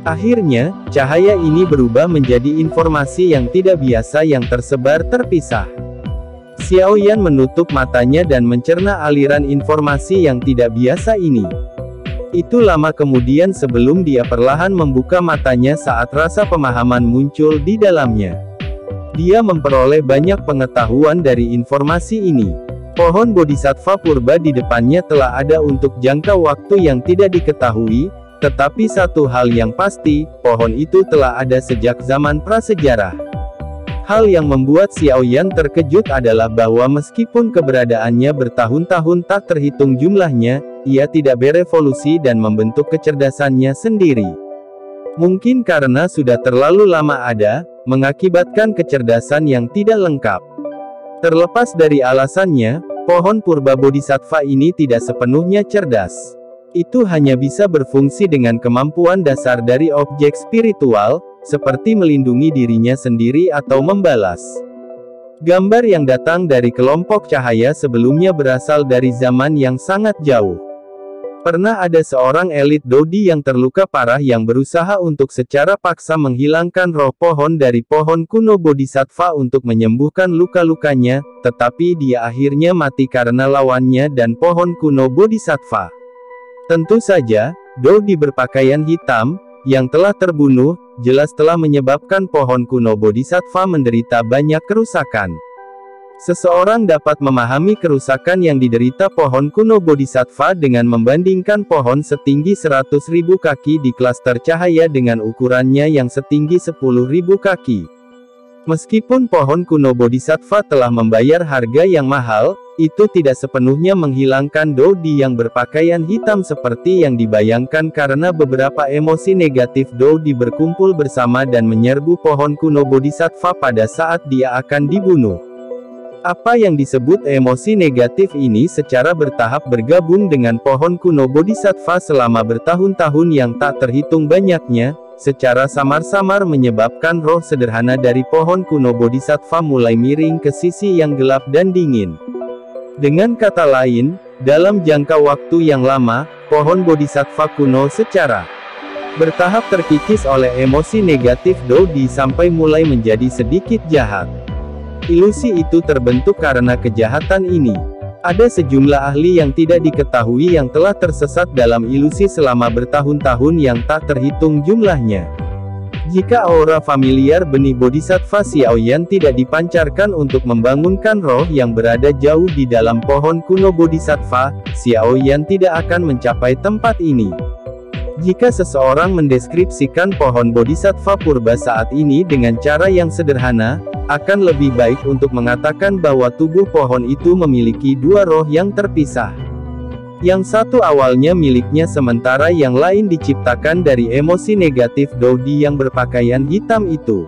Akhirnya, cahaya ini berubah menjadi informasi yang tidak biasa yang tersebar terpisah. Xiaoyan menutup matanya dan mencerna aliran informasi yang tidak biasa ini. Itu lama kemudian sebelum dia perlahan membuka matanya saat rasa pemahaman muncul di dalamnya. Dia memperoleh banyak pengetahuan dari informasi ini. Pohon Bodhisattva purba di depannya telah ada untuk jangka waktu yang tidak diketahui, tetapi satu hal yang pasti, pohon itu telah ada sejak zaman prasejarah. Hal yang membuat Xiaoyan terkejut adalah bahwa meskipun keberadaannya bertahun-tahun tak terhitung jumlahnya, ia tidak berevolusi dan membentuk kecerdasannya sendiri. Mungkin karena sudah terlalu lama ada, mengakibatkan kecerdasan yang tidak lengkap. Terlepas dari alasannya, pohon purba Bodhisattva ini tidak sepenuhnya cerdas. Itu hanya bisa berfungsi dengan kemampuan dasar dari objek spiritual, seperti melindungi dirinya sendiri atau membalas. Gambar yang datang dari kelompok cahaya sebelumnya berasal dari zaman yang sangat jauh. Pernah ada seorang elit Dodi yang terluka parah yang berusaha untuk secara paksa menghilangkan roh pohon dari pohon kuno Bodhisattva untuk menyembuhkan luka-lukanya, tetapi dia akhirnya mati karena lawannya dan pohon kuno Bodhisattva. Tentu saja, Dodi berpakaian hitam, yang telah terbunuh, jelas telah menyebabkan pohon kuno Bodhisattva menderita banyak kerusakan. Seseorang dapat memahami kerusakan yang diderita pohon kuno Bodhisattva dengan membandingkan pohon setinggi 100.000 kaki di klaster cahaya dengan ukurannya yang setinggi 10.000 kaki. Meskipun pohon kuno Bodhisattva telah membayar harga yang mahal, itu tidak sepenuhnya menghilangkan Dodi yang berpakaian hitam seperti yang dibayangkan karena beberapa emosi negatif Dodi berkumpul bersama dan menyerbu pohon kuno Bodhisattva pada saat dia akan dibunuh. Apa yang disebut emosi negatif ini secara bertahap bergabung dengan pohon kuno Bodhisattva selama bertahun-tahun yang tak terhitung banyaknya, secara samar-samar menyebabkan roh sederhana dari pohon kuno Bodhisattva mulai miring ke sisi yang gelap dan dingin. Dengan kata lain, dalam jangka waktu yang lama, pohon Bodhisattva kuno secara bertahap terkikis oleh emosi negatif Dodi sampai mulai menjadi sedikit jahat. Ilusi itu terbentuk karena kejahatan ini. Ada sejumlah ahli yang tidak diketahui yang telah tersesat dalam ilusi selama bertahun-tahun yang tak terhitung jumlahnya. Jika aura familiar benih Bodhisattva Xiaoyan tidak dipancarkan untuk membangunkan roh yang berada jauh di dalam pohon kuno Bodhisattva, Xiaoyan tidak akan mencapai tempat ini. Jika seseorang mendeskripsikan pohon Bodhisattva purba saat ini dengan cara yang sederhana, akan lebih baik untuk mengatakan bahwa tubuh pohon itu memiliki dua roh yang terpisah. Yang satu awalnya miliknya sementara yang lain diciptakan dari emosi negatif Dodi yang berpakaian hitam itu.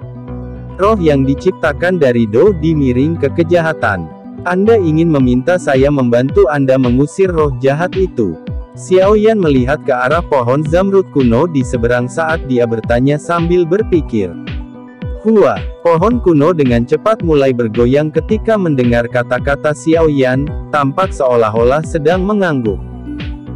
Roh yang diciptakan dari Dodi miring ke kejahatan. Anda ingin meminta saya membantu Anda mengusir roh jahat itu? Xiaoyan melihat ke arah pohon zamrud kuno di seberang saat dia bertanya sambil berpikir. Hua, pohon kuno dengan cepat mulai bergoyang ketika mendengar kata-kata Xiaoyan, tampak seolah-olah sedang mengangguk.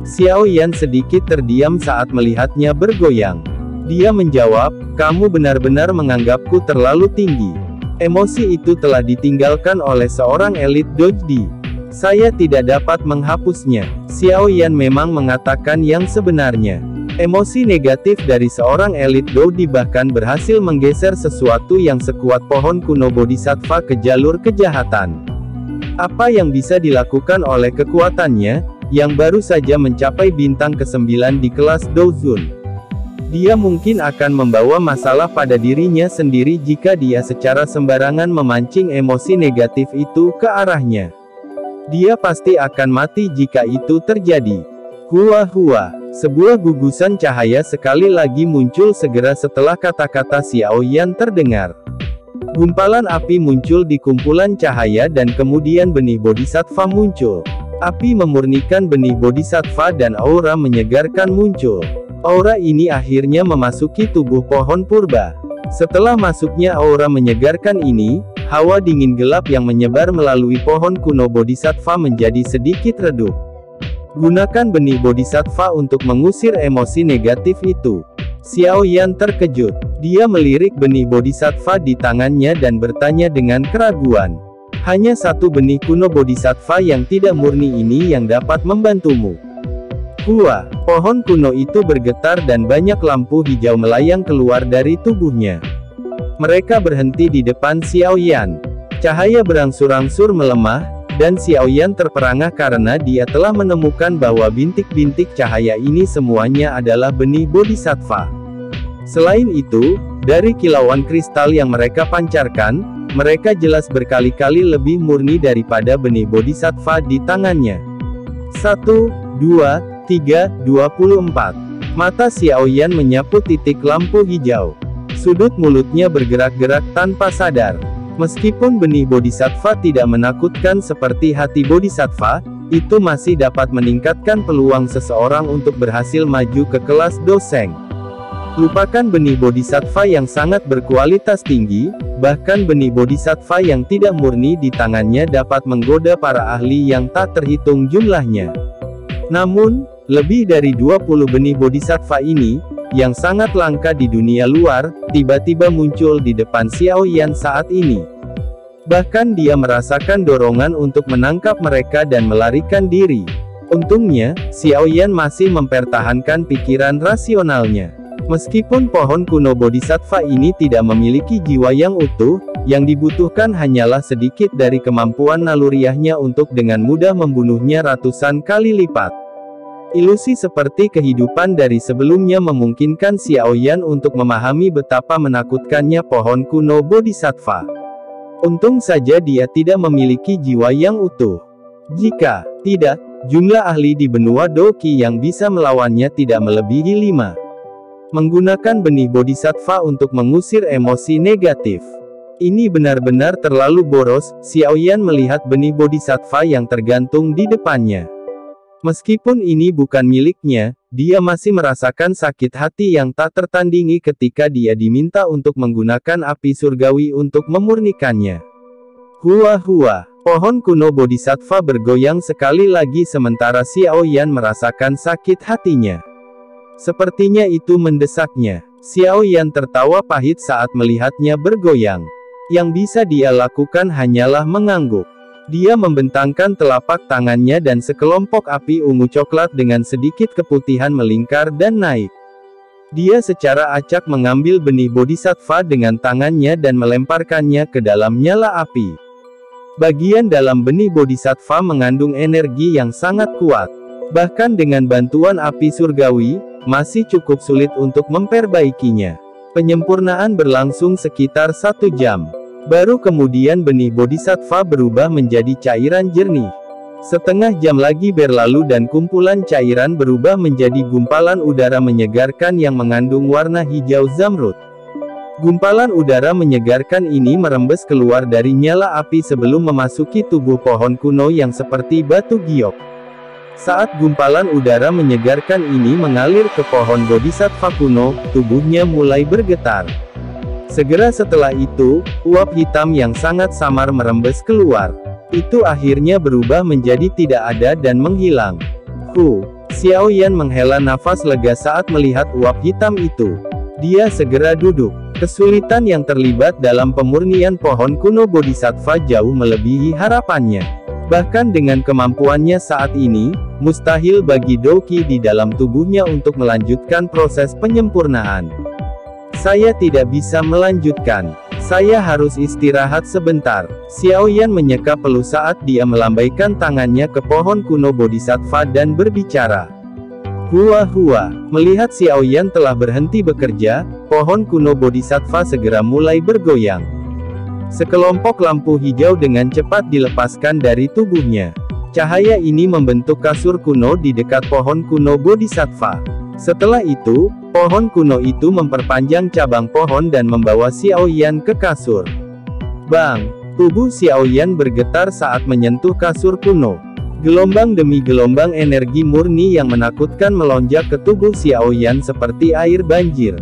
Xiaoyan sedikit terdiam saat melihatnya bergoyang. Dia menjawab, kamu benar-benar menganggapku terlalu tinggi. Emosi itu telah ditinggalkan oleh seorang elit Dodi. Saya tidak dapat menghapusnya. Xiaoyan memang mengatakan yang sebenarnya. Emosi negatif dari seorang elit Dodi bahkan berhasil menggeser sesuatu yang sekuat pohon kuno Bodhisattva ke jalur kejahatan. Apa yang bisa dilakukan oleh kekuatannya, yang baru saja mencapai bintang ke-9 di kelas Douzun? Dia mungkin akan membawa masalah pada dirinya sendiri jika dia secara sembarangan memancing emosi negatif itu ke arahnya. Dia pasti akan mati jika itu terjadi. Hua, sebuah gugusan cahaya sekali lagi muncul segera setelah kata-kata Xiaoyan terdengar. Gumpalan api muncul di kumpulan cahaya dan kemudian benih Bodhisattva muncul. Api memurnikan benih Bodhisattva dan aura menyegarkan muncul. Aura ini akhirnya memasuki tubuh pohon purba. Setelah masuknya aura menyegarkan ini, hawa dingin gelap yang menyebar melalui pohon kuno Bodhisattva menjadi sedikit redup. Gunakan benih Bodhisattva untuk mengusir emosi negatif itu. Xiaoyan terkejut. Dia melirik benih Bodhisattva di tangannya dan bertanya dengan keraguan. Hanya satu benih kuno Bodhisattva yang tidak murni ini yang dapat membantumu. Hua, pohon kuno itu bergetar dan banyak lampu hijau melayang keluar dari tubuhnya. Mereka berhenti di depan Xiaoyan. Cahaya berangsur-angsur melemah, dan Xiaoyan terperangah karena dia telah menemukan bahwa bintik-bintik cahaya ini semuanya adalah benih Bodhisattva. Selain itu, dari kilauan kristal yang mereka pancarkan, mereka jelas berkali-kali lebih murni daripada benih Bodhisattva di tangannya. 1, 2, 3, 24. Mata Xiaoyan menyapu titik lampu hijau. Sudut mulutnya bergerak-gerak tanpa sadar. Meskipun benih Bodhisattva tidak menakutkan seperti hati Bodhisattva, itu masih dapat meningkatkan peluang seseorang untuk berhasil maju ke kelas Doseng. Lupakan benih Bodhisattva yang sangat berkualitas tinggi, bahkan benih Bodhisattva yang tidak murni di tangannya dapat menggoda para ahli yang tak terhitung jumlahnya. Namun, Lebih dari 20 benih bodhisattva ini, yang sangat langka di dunia luar, tiba-tiba muncul di depan Xiao Yan saat ini. Bahkan dia merasakan dorongan untuk menangkap mereka dan melarikan diri. Untungnya, Xiao Yan masih mempertahankan pikiran rasionalnya. Meskipun pohon kuno bodhisattva ini tidak memiliki jiwa yang utuh, yang dibutuhkan hanyalah sedikit dari kemampuan naluriahnya untuk dengan mudah membunuhnya ratusan kali lipat. Ilusi seperti kehidupan dari sebelumnya memungkinkan Xiao Yan untuk memahami betapa menakutkannya pohon kuno bodhisattva. Untung saja dia tidak memiliki jiwa yang utuh. Jika tidak, jumlah ahli di benua Doqi yang bisa melawannya tidak melebihi 5. Menggunakan benih bodhisattva untuk mengusir emosi negatif. Ini benar-benar terlalu boros. Xiao Yan melihat benih bodhisattva yang tergantung di depannya. Meskipun ini bukan miliknya, dia masih merasakan sakit hati yang tak tertandingi ketika dia diminta untuk menggunakan api surgawi untuk memurnikannya. Hua-hua, pohon kuno bodhisattva bergoyang sekali lagi sementara Xiao Yan merasakan sakit hatinya. Sepertinya itu mendesaknya. Xiao Yan tertawa pahit saat melihatnya bergoyang. Yang bisa dia lakukan hanyalah mengangguk. Dia membentangkan telapak tangannya dan sekelompok api ungu coklat dengan sedikit keputihan melingkar dan naik. Dia secara acak mengambil benih bodhisattva dengan tangannya dan melemparkannya ke dalam nyala api. Bagian dalam benih bodhisattva mengandung energi yang sangat kuat. Bahkan dengan bantuan api surgawi, masih cukup sulit untuk memperbaikinya. Penyempurnaan berlangsung sekitar 1 jam. Baru kemudian benih bodhisattva berubah menjadi cairan jernih. Setengah jam lagi berlalu dan kumpulan cairan berubah menjadi gumpalan udara menyegarkan yang mengandung warna hijau zamrud. Gumpalan udara menyegarkan ini merembes keluar dari nyala api sebelum memasuki tubuh pohon kuno yang seperti batu giok. Saat gumpalan udara menyegarkan ini mengalir ke pohon bodhisattva kuno, tubuhnya mulai bergetar. Segera setelah itu, uap hitam yang sangat samar merembes keluar. Itu akhirnya berubah menjadi tidak ada dan menghilang. Xiao Yan menghela nafas lega saat melihat uap hitam itu. Dia segera duduk. Kesulitan yang terlibat dalam pemurnian pohon kuno bodhisattva jauh melebihi harapannya. Bahkan dengan kemampuannya saat ini, mustahil bagi Doqi di dalam tubuhnya untuk melanjutkan proses penyempurnaan. Saya tidak bisa melanjutkan. Saya harus istirahat sebentar. Xiao Yan menyeka peluh saat dia melambaikan tangannya ke pohon kuno bodhisattva dan berbicara. Hua-hua, melihat Xiao Yan telah berhenti bekerja, pohon kuno bodhisattva segera mulai bergoyang. Sekelompok lampu hijau dengan cepat dilepaskan dari tubuhnya. Cahaya ini membentuk kasur kuno di dekat pohon kuno bodhisattva. Setelah itu, pohon kuno itu memperpanjang cabang pohon dan membawa Xiao Yan ke kasur. Bang! Tubuh Xiao Yan bergetar saat menyentuh kasur kuno. Gelombang demi gelombang energi murni yang menakutkan melonjak ke tubuh Xiao Yan seperti air banjir.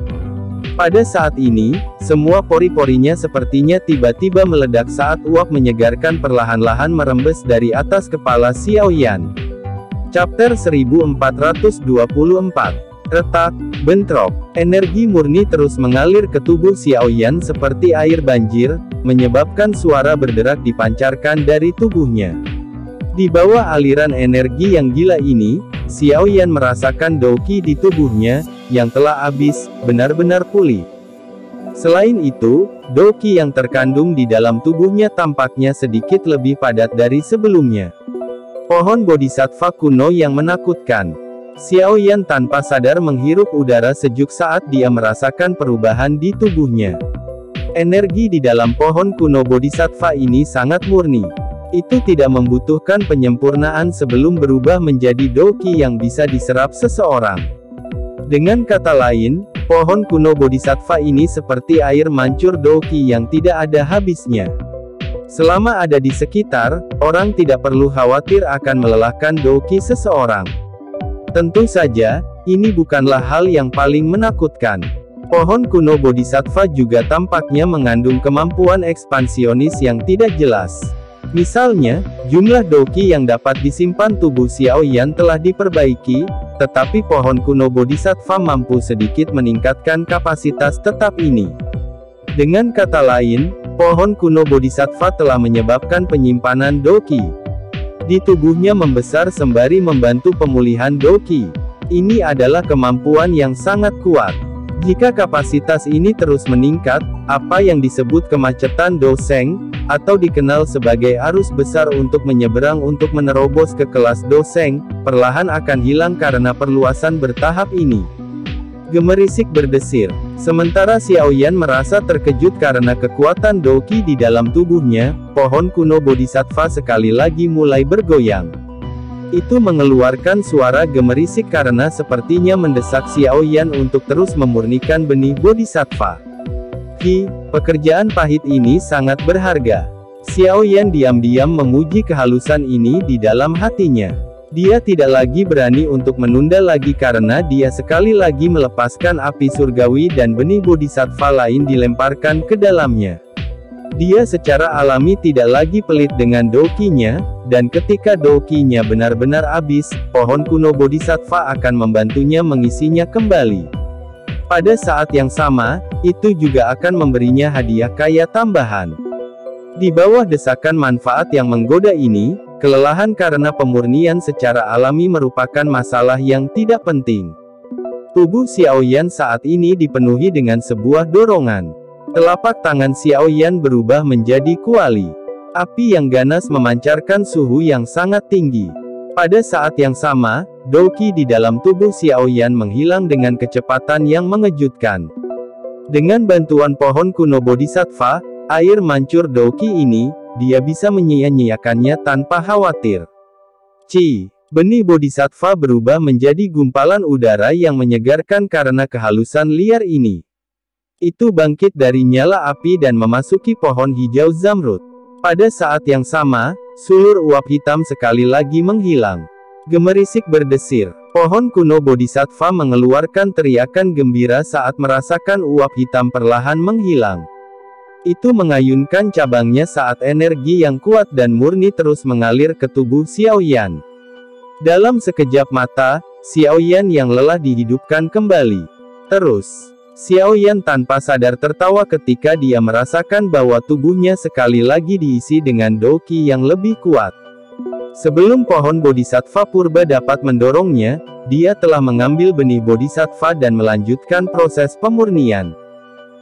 Pada saat ini, semua pori-porinya sepertinya tiba-tiba meledak saat uap menyegarkan perlahan-lahan merembes dari atas kepala Xiao Yan. Chapter 1424. Retak, bentrok, energi murni terus mengalir ke tubuh Xiao Yan seperti air banjir, menyebabkan suara berderak dipancarkan dari tubuhnya. Di bawah aliran energi yang gila ini, Xiao Yan merasakan Doqi di tubuhnya, yang telah habis, benar-benar pulih. Selain itu, Doqi yang terkandung di dalam tubuhnya tampaknya sedikit lebih padat dari sebelumnya. Pohon bodhisattva kuno yang menakutkan. Xiao Yan tanpa sadar menghirup udara sejuk saat dia merasakan perubahan di tubuhnya. Energi di dalam pohon kuno bodhisattva ini sangat murni. Itu tidak membutuhkan penyempurnaan sebelum berubah menjadi Doqi yang bisa diserap seseorang. Dengan kata lain, pohon kuno bodhisattva ini seperti air mancur Doqi yang tidak ada habisnya. Selama ada di sekitar, orang tidak perlu khawatir akan melelahkan Doqi seseorang. Tentu saja, ini bukanlah hal yang paling menakutkan. Pohon kuno bodhisattva juga tampaknya mengandung kemampuan ekspansionis yang tidak jelas. Misalnya, jumlah Doqi yang dapat disimpan tubuh Xiao Yan telah diperbaiki, tetapi pohon kuno Bodhisattva mampu sedikit meningkatkan kapasitas tetap ini. Dengan kata lain, pohon kuno Bodhisattva telah menyebabkan penyimpanan Do-Ki di tubuhnya membesar sembari membantu pemulihan Do-Ki. Ini adalah kemampuan yang sangat kuat. Jika kapasitas ini terus meningkat, apa yang disebut kemacetan Do-Seng, atau dikenal sebagai arus besar untuk menyeberang untuk menerobos ke kelas Do-Seng, perlahan akan hilang karena perluasan bertahap ini. Gemerisik berdesir. Sementara Xiaoyan merasa terkejut karena kekuatan Do-Ki di dalam tubuhnya, pohon kuno Bodhisattva sekali lagi mulai bergoyang. Itu mengeluarkan suara gemerisik karena sepertinya mendesak Xiaoyan untuk terus memurnikan benih Bodhisattva. Pekerjaan pahit ini sangat berharga. Xiaoyan diam-diam memuji kehalusan ini di dalam hatinya. Dia tidak lagi berani untuk menunda lagi karena dia sekali lagi melepaskan api surgawi dan benih Bodhisattva lain dilemparkan ke dalamnya. Dia secara alami tidak lagi pelit dengan Do-Ki-nya, dan ketika Do-Ki-nya benar-benar habis, pohon kuno Bodhisattva akan membantunya mengisinya kembali. Pada saat yang sama, itu juga akan memberinya hadiah kaya tambahan. Di bawah desakan manfaat yang menggoda ini, kelelahan karena pemurnian secara alami merupakan masalah yang tidak penting. Tubuh Xiaoyan saat ini dipenuhi dengan sebuah dorongan. Telapak tangan Xiaoyan berubah menjadi kuali. Api yang ganas memancarkan suhu yang sangat tinggi. Pada saat yang sama, Do-Ki di dalam tubuh Xiaoyan menghilang dengan kecepatan yang mengejutkan. Dengan bantuan pohon kuno Bodhisattva, air mancur Do-Ki ini, dia bisa menyia-nyiakannya tanpa khawatir. Benih Bodhisattva berubah menjadi gumpalan udara yang menyegarkan karena kehalusan liar ini. Itu bangkit dari nyala api dan memasuki pohon hijau zamrud. Pada saat yang sama, sulur uap hitam sekali lagi menghilang. Gemerisik berdesir. Pohon kuno Bodhisattva mengeluarkan teriakan gembira saat merasakan uap hitam perlahan menghilang. Itu mengayunkan cabangnya saat energi yang kuat dan murni terus mengalir ke tubuh Xiaoyan. Dalam sekejap mata, Xiaoyan yang lelah dihidupkan kembali. Terus, Xiaoyan tanpa sadar tertawa ketika dia merasakan bahwa tubuhnya sekali lagi diisi dengan Do-Ki yang lebih kuat. Sebelum pohon Bodhisattva purba dapat mendorongnya, dia telah mengambil benih Bodhisattva dan melanjutkan proses pemurnian.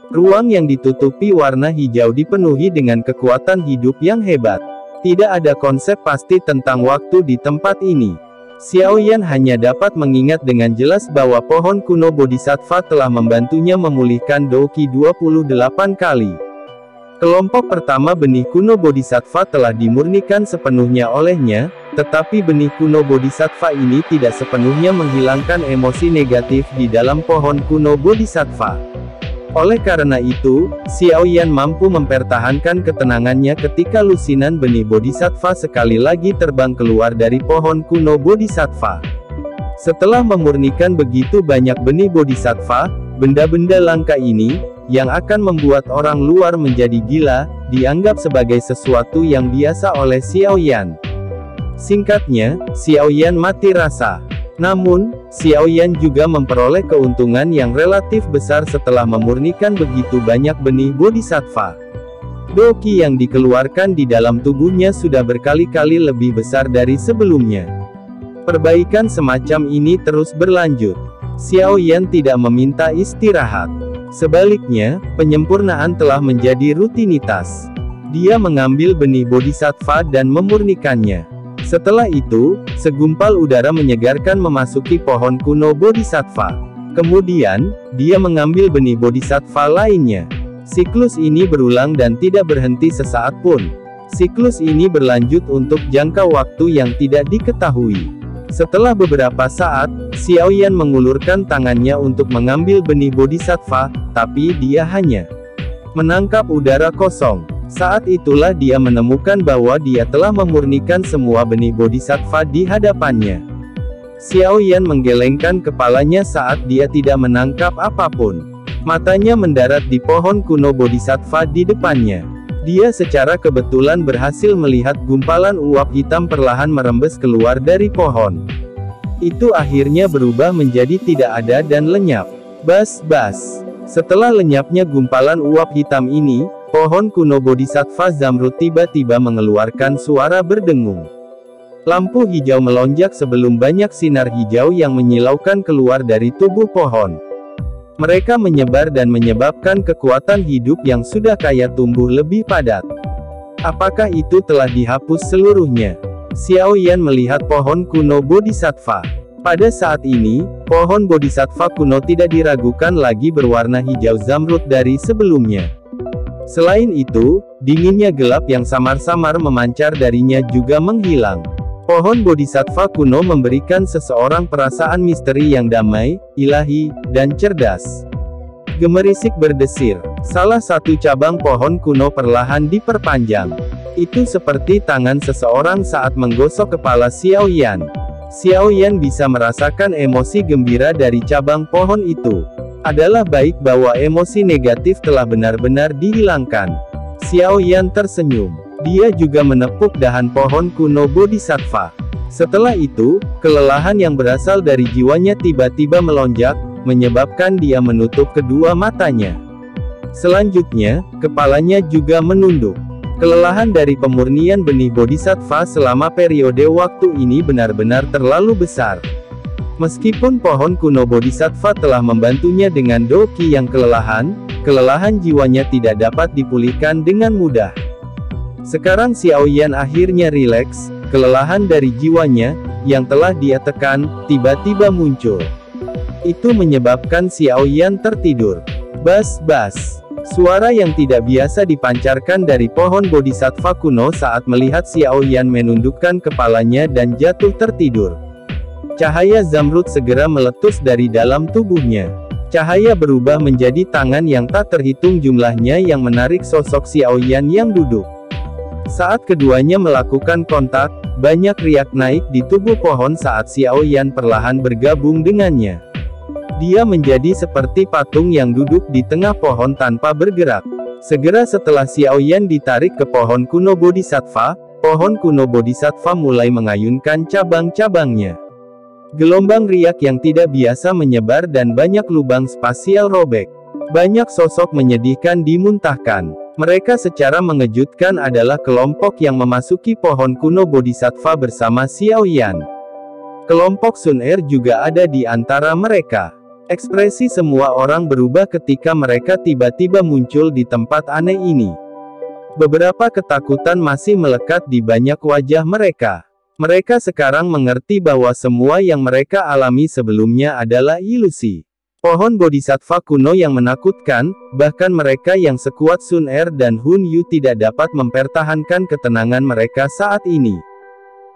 Ruang yang ditutupi warna hijau dipenuhi dengan kekuatan hidup yang hebat. Tidak ada konsep pasti tentang waktu di tempat ini. Xiaoyan hanya dapat mengingat dengan jelas bahwa pohon kuno Bodhisattva telah membantunya memulihkan Do-Ki 28 kali. Kelompok pertama benih kuno Bodhisattva telah dimurnikan sepenuhnya olehnya, tetapi benih kuno Bodhisattva ini tidak sepenuhnya menghilangkan emosi negatif di dalam pohon kuno Bodhisattva. Oleh karena itu, Xiaoyan mampu mempertahankan ketenangannya ketika lusinan benih Bodhisattva sekali lagi terbang keluar dari pohon kuno Bodhisattva. Setelah memurnikan begitu banyak benih Bodhisattva, benda-benda langka ini, yang akan membuat orang luar menjadi gila, dianggap sebagai sesuatu yang biasa oleh Xiaoyan. Singkatnya, Xiaoyan mati rasa. Namun, Xiaoyan juga memperoleh keuntungan yang relatif besar setelah memurnikan begitu banyak benih Bodhisattva. Do-Ki yang dikeluarkan di dalam tubuhnya sudah berkali-kali lebih besar dari sebelumnya. Perbaikan semacam ini terus berlanjut. Xiaoyan tidak meminta istirahat. Sebaliknya, penyempurnaan telah menjadi rutinitas. Dia mengambil benih Bodhisattva dan memurnikannya. Setelah itu, segumpal udara menyegarkan memasuki pohon kuno Bodhisattva. Kemudian, dia mengambil benih Bodhisattva lainnya. Siklus ini berulang dan tidak berhenti sesaat pun. Siklus ini berlanjut untuk jangka waktu yang tidak diketahui. Setelah beberapa saat, Xiaoyan mengulurkan tangannya untuk mengambil benih Bodhisattva, tapi dia hanya menangkap udara kosong. Saat itulah dia menemukan bahwa dia telah memurnikan semua benih Bodhisattva di hadapannya. Xiaoyan menggelengkan kepalanya saat dia tidak menangkap apapun. Matanya mendarat di pohon kuno Bodhisattva di depannya. Dia secara kebetulan berhasil melihat gumpalan uap hitam perlahan merembes keluar dari pohon. Itu akhirnya berubah menjadi tidak ada dan lenyap. Bas-bas. Setelah lenyapnya gumpalan uap hitam ini, pohon kuno Bodhisattva Zamrud tiba-tiba mengeluarkan suara berdengung. Lampu hijau melonjak sebelum banyak sinar hijau yang menyilaukan keluar dari tubuh pohon. Mereka menyebar dan menyebabkan kekuatan hidup yang sudah kaya tumbuh lebih padat. Apakah itu telah dihapus seluruhnya? Xiao Yan melihat pohon kuno Bodhisattva. Pada saat ini, pohon Bodhisattva kuno tidak diragukan lagi berwarna hijau zamrud dari sebelumnya. Selain itu, dinginnya gelap yang samar-samar memancar darinya juga menghilang. Pohon Bodhisattva kuno memberikan seseorang perasaan misteri yang damai, ilahi, dan cerdas. Gemerisik berdesir. Salah satu cabang pohon kuno perlahan diperpanjang. Itu seperti tangan seseorang saat menggosok kepala Xiao Yan. Xiao Yan bisa merasakan emosi gembira dari cabang pohon itu. Adalah baik bahwa emosi negatif telah benar-benar dihilangkan. Xiao Yan tersenyum. Dia juga menepuk dahan pohon kuno Bodhisattva. Setelah itu, kelelahan yang berasal dari jiwanya tiba-tiba melonjak, menyebabkan dia menutup kedua matanya. Selanjutnya, kepalanya juga menunduk. Kelelahan dari pemurnian benih Bodhisattva selama periode waktu ini benar-benar terlalu besar. Meskipun pohon kuno Bodhisattva telah membantunya dengan doki yang kelelahan jiwanya tidak dapat dipulihkan dengan mudah. Sekarang Xiao Yan akhirnya rileks, kelelahan dari jiwanya, yang telah dia tekan, tiba-tiba muncul. Itu menyebabkan Xiao Yan tertidur. Bas-bas. Suara yang tidak biasa dipancarkan dari pohon Bodhisattva kuno saat melihat Xiao Yan menundukkan kepalanya dan jatuh tertidur. Cahaya zamrud segera meletus dari dalam tubuhnya. Cahaya berubah menjadi tangan yang tak terhitung jumlahnya yang menarik sosok Xiao Yan yang duduk. Saat keduanya melakukan kontak, banyak riak naik di tubuh pohon saat Xiao Yan perlahan bergabung dengannya. Dia menjadi seperti patung yang duduk di tengah pohon tanpa bergerak. Segera setelah Xiao Yan ditarik ke pohon kuno Bodhisattva, pohon kuno Bodhisattva mulai mengayunkan cabang-cabangnya. Gelombang riak yang tidak biasa menyebar dan banyak lubang spasial robek. Banyak sosok menyedihkan dimuntahkan. Mereka secara mengejutkan adalah kelompok yang memasuki pohon kuno Bodhisattva bersama Xiao Yan. Kelompok Sun Er juga ada di antara mereka. Ekspresi semua orang berubah ketika mereka tiba-tiba muncul di tempat aneh ini. Beberapa ketakutan masih melekat di banyak wajah mereka. Mereka sekarang mengerti bahwa semua yang mereka alami sebelumnya adalah ilusi. Pohon Bodhisattva kuno yang menakutkan, bahkan mereka yang sekuat Sun Er dan Hun Yu tidak dapat mempertahankan ketenangan mereka saat ini.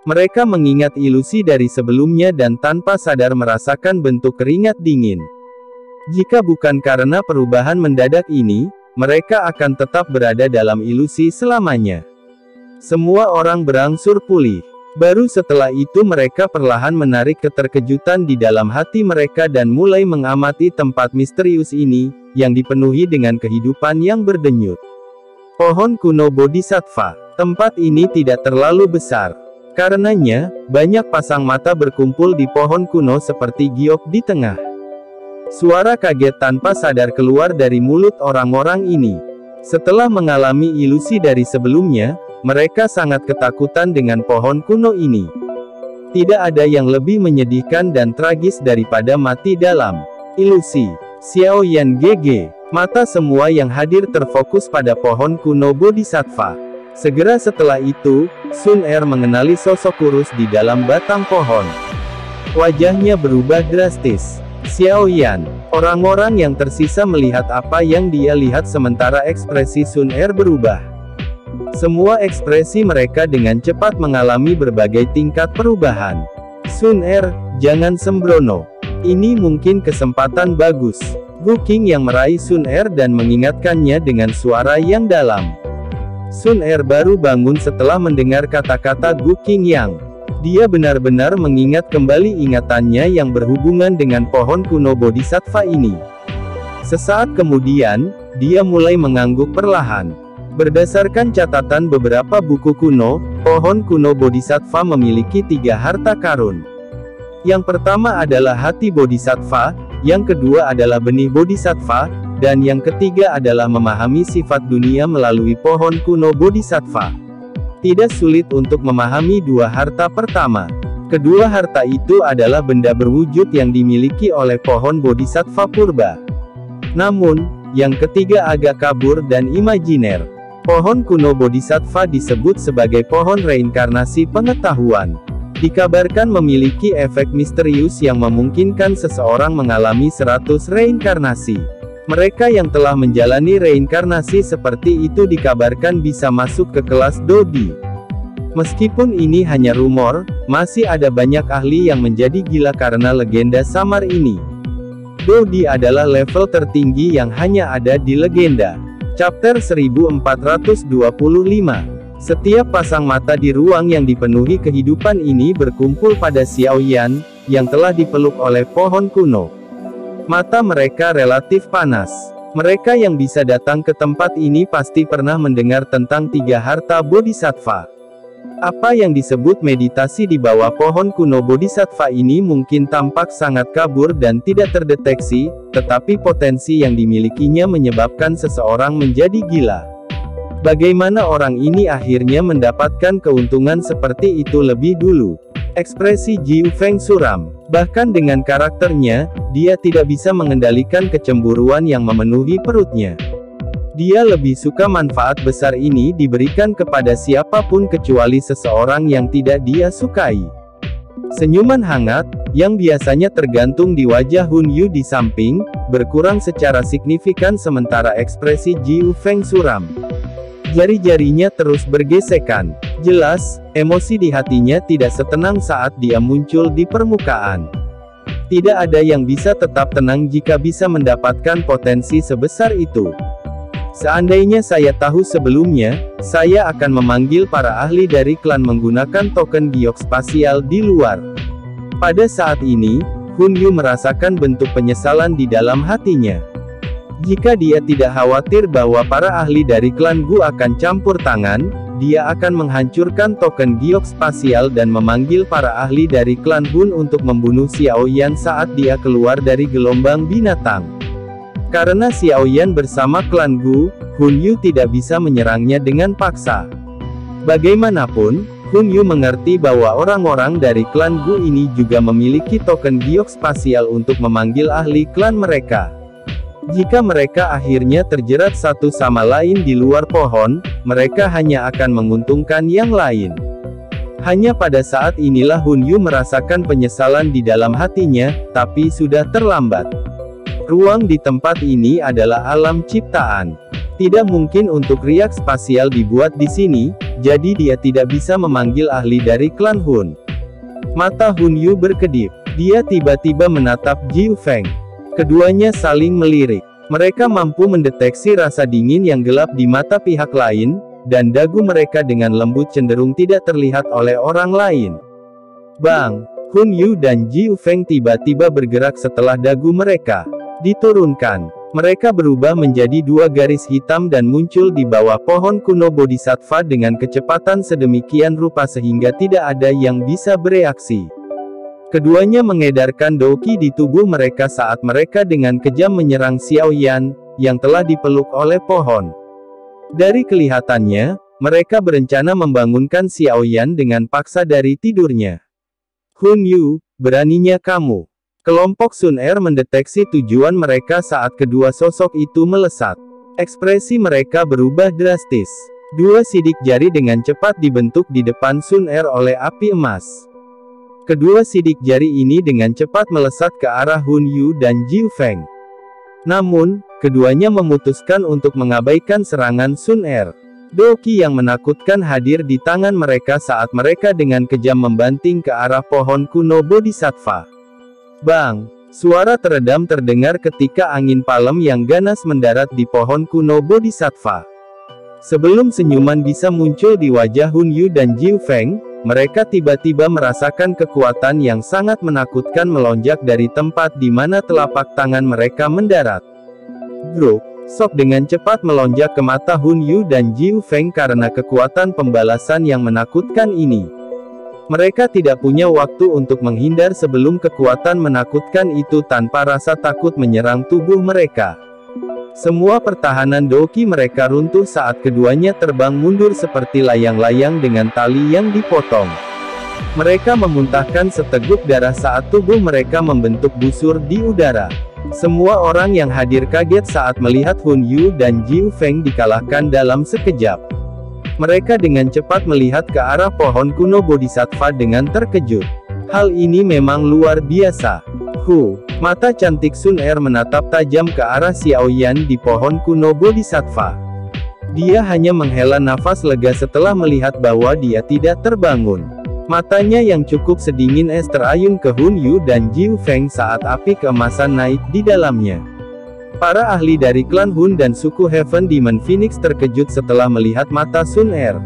Mereka mengingat ilusi dari sebelumnya dan tanpa sadar merasakan bentuk keringat dingin. Jika bukan karena perubahan mendadak ini, mereka akan tetap berada dalam ilusi selamanya. Semua orang berangsur pulih. Baru setelah itu mereka perlahan menarik keterkejutan di dalam hati mereka dan mulai mengamati tempat misterius ini, yang dipenuhi dengan kehidupan yang berdenyut. Pohon kuno Bodhisattva. Tempat ini tidak terlalu besar. Karenanya, banyak pasang mata berkumpul di pohon kuno seperti giok di tengah. Suara kaget tanpa sadar keluar dari mulut orang-orang ini. Setelah mengalami ilusi dari sebelumnya, mereka sangat ketakutan dengan pohon kuno ini. Tidak ada yang lebih menyedihkan dan tragis daripada mati dalam ilusi. Xiao Yan GG. Mata semua yang hadir terfokus pada pohon kuno Bodhisattva. Segera setelah itu, Sun Er mengenali sosok kurus di dalam batang pohon. Wajahnya berubah drastis. Xiao Yan. Orang-orang yang tersisa melihat apa yang dia lihat sementara ekspresi Sun Er berubah. Semua ekspresi mereka dengan cepat mengalami berbagai tingkat perubahan. Sun Er, jangan sembrono. Ini mungkin kesempatan bagus. Gu Qing yang meraih Sun Er dan mengingatkannya dengan suara yang dalam. Sun Er baru bangun setelah mendengar kata-kata Gu Qing yang. Dia benar-benar mengingat kembali ingatannya yang berhubungan dengan pohon kuno Bodhisattva ini. Sesaat kemudian, dia mulai mengangguk perlahan. Berdasarkan catatan beberapa buku kuno, pohon kuno Bodhisattva memiliki 3 harta karun. Yang pertama adalah hati bodhisattva, yang kedua adalah benih bodhisattva, dan yang ketiga adalah memahami sifat dunia melalui pohon kuno bodhisattva. Tidak sulit untuk memahami dua harta pertama. Kedua harta itu adalah benda berwujud yang dimiliki oleh pohon bodhisattva purba. Namun, yang ketiga agak kabur dan imajiner. Pohon kuno bodhisattva disebut sebagai pohon reinkarnasi pengetahuan. Dikabarkan memiliki efek misterius yang memungkinkan seseorang mengalami 100 reinkarnasi. Mereka yang telah menjalani reinkarnasi seperti itu dikabarkan bisa masuk ke kelas Dodi. Meskipun ini hanya rumor, masih ada banyak ahli yang menjadi gila karena legenda samar ini. Dodi adalah level tertinggi yang hanya ada di legenda. Chapter 1425. Setiap pasang mata di ruang yang dipenuhi kehidupan ini berkumpul pada Xiaoyan, yang telah dipeluk oleh pohon kuno. Mata mereka relatif panas. Mereka yang bisa datang ke tempat ini pasti pernah mendengar tentang tiga harta bodhisattva. Apa yang disebut meditasi di bawah pohon kuno bodhisattva ini mungkin tampak sangat kabur dan tidak terdeteksi, tetapi potensi yang dimilikinya menyebabkan seseorang menjadi gila. Bagaimana orang ini akhirnya mendapatkan keuntungan seperti itu lebih dulu? Ekspresi Jiu Feng suram. Bahkan dengan karakternya, dia tidak bisa mengendalikan kecemburuan yang memenuhi perutnya. Dia lebih suka manfaat besar ini diberikan kepada siapapun kecuali seseorang yang tidak dia sukai. Senyuman hangat, yang biasanya tergantung di wajah Hun Yu di samping, berkurang secara signifikan sementara ekspresi Jiu Feng suram. Jari-jarinya terus bergesekan. Jelas, emosi di hatinya tidak setenang saat dia muncul di permukaan. Tidak ada yang bisa tetap tenang jika bisa mendapatkan potensi sebesar itu. Seandainya saya tahu sebelumnya, saya akan memanggil para ahli dari klan menggunakan token giok spasial di luar. Pada saat ini, Hun Yu merasakan bentuk penyesalan di dalam hatinya. Jika dia tidak khawatir bahwa para ahli dari klan Gu akan campur tangan, dia akan menghancurkan token giok spasial dan memanggil para ahli dari klan Hun untuk membunuh Xiaoyan saat dia keluar dari gelombang binatang. Karena Xiaoyan bersama klan Gu, Hun Yu tidak bisa menyerangnya dengan paksa. Bagaimanapun, Hun Yu mengerti bahwa orang-orang dari klan Gu ini juga memiliki token giok spasial untuk memanggil ahli klan mereka. Jika mereka akhirnya terjerat satu sama lain di luar pohon, mereka hanya akan menguntungkan yang lain. Hanya pada saat inilah Hun Yu merasakan penyesalan di dalam hatinya, tapi sudah terlambat. Ruang di tempat ini adalah alam ciptaan. Tidak mungkin untuk riak spasial dibuat di sini, jadi dia tidak bisa memanggil ahli dari klan Hun. Mata Hun Yu berkedip. Dia tiba-tiba menatap Jiu Feng. Keduanya saling melirik. Mereka mampu mendeteksi rasa dingin yang gelap di mata pihak lain, dan dagu mereka dengan lembut cenderung tidak terlihat oleh orang lain. Bang! Hun Yu dan Jiu Feng tiba-tiba bergerak setelah dagu mereka diturunkan. Mereka berubah menjadi dua garis hitam dan muncul di bawah pohon kuno bodhisattva dengan kecepatan sedemikian rupa sehingga tidak ada yang bisa bereaksi. Keduanya mengedarkan doki di tubuh mereka saat mereka dengan kejam menyerang Xiaoyan, yang telah dipeluk oleh pohon. Dari kelihatannya, mereka berencana membangunkan Xiaoyan dengan paksa dari tidurnya. Hun Yu, beraninya kamu. Kelompok Sun Er mendeteksi tujuan mereka saat kedua sosok itu melesat. Ekspresi mereka berubah drastis. Dua sidik jari dengan cepat dibentuk di depan Sun Er oleh api emas. Kedua sidik jari ini dengan cepat melesat ke arah Hun Yu dan Jiu Feng. Namun, keduanya memutuskan untuk mengabaikan serangan Sun Er. Doki yang menakutkan hadir di tangan mereka saat mereka dengan kejam membanting ke arah pohon kuno bodhisattva. Bang! Suara teredam terdengar ketika angin palem yang ganas mendarat di pohon kuno bodhisattva. Sebelum senyuman bisa muncul di wajah Hun Yu dan Jiu Feng, mereka tiba-tiba merasakan kekuatan yang sangat menakutkan melonjak dari tempat di mana telapak tangan mereka mendarat. Gruk! Sok dengan cepat melonjak ke mata Hun Yu dan Jiu Feng karena kekuatan pembalasan yang menakutkan ini. Mereka tidak punya waktu untuk menghindar sebelum kekuatan menakutkan itu tanpa rasa takut menyerang tubuh mereka. Semua pertahanan doki mereka runtuh saat keduanya terbang mundur seperti layang-layang dengan tali yang dipotong. Mereka memuntahkan seteguk darah saat tubuh mereka membentuk busur di udara. Semua orang yang hadir kaget saat melihat Hun Yu dan Jiu Feng dikalahkan dalam sekejap. Mereka dengan cepat melihat ke arah pohon kuno Bodhisattva dengan terkejut. Hal ini memang luar biasa. Mata cantik Sun Er menatap tajam ke arah Xiao Yan di pohon kuno Bodhisattva. Dia hanya menghela nafas lega setelah melihat bahwa dia tidak terbangun. Matanya yang cukup sedingin es terayun ke Hun Yu dan Jiu Feng saat api keemasan naik di dalamnya. Para ahli dari klan Hun dan suku Heaven Demon Phoenix terkejut setelah melihat mata Sun Er.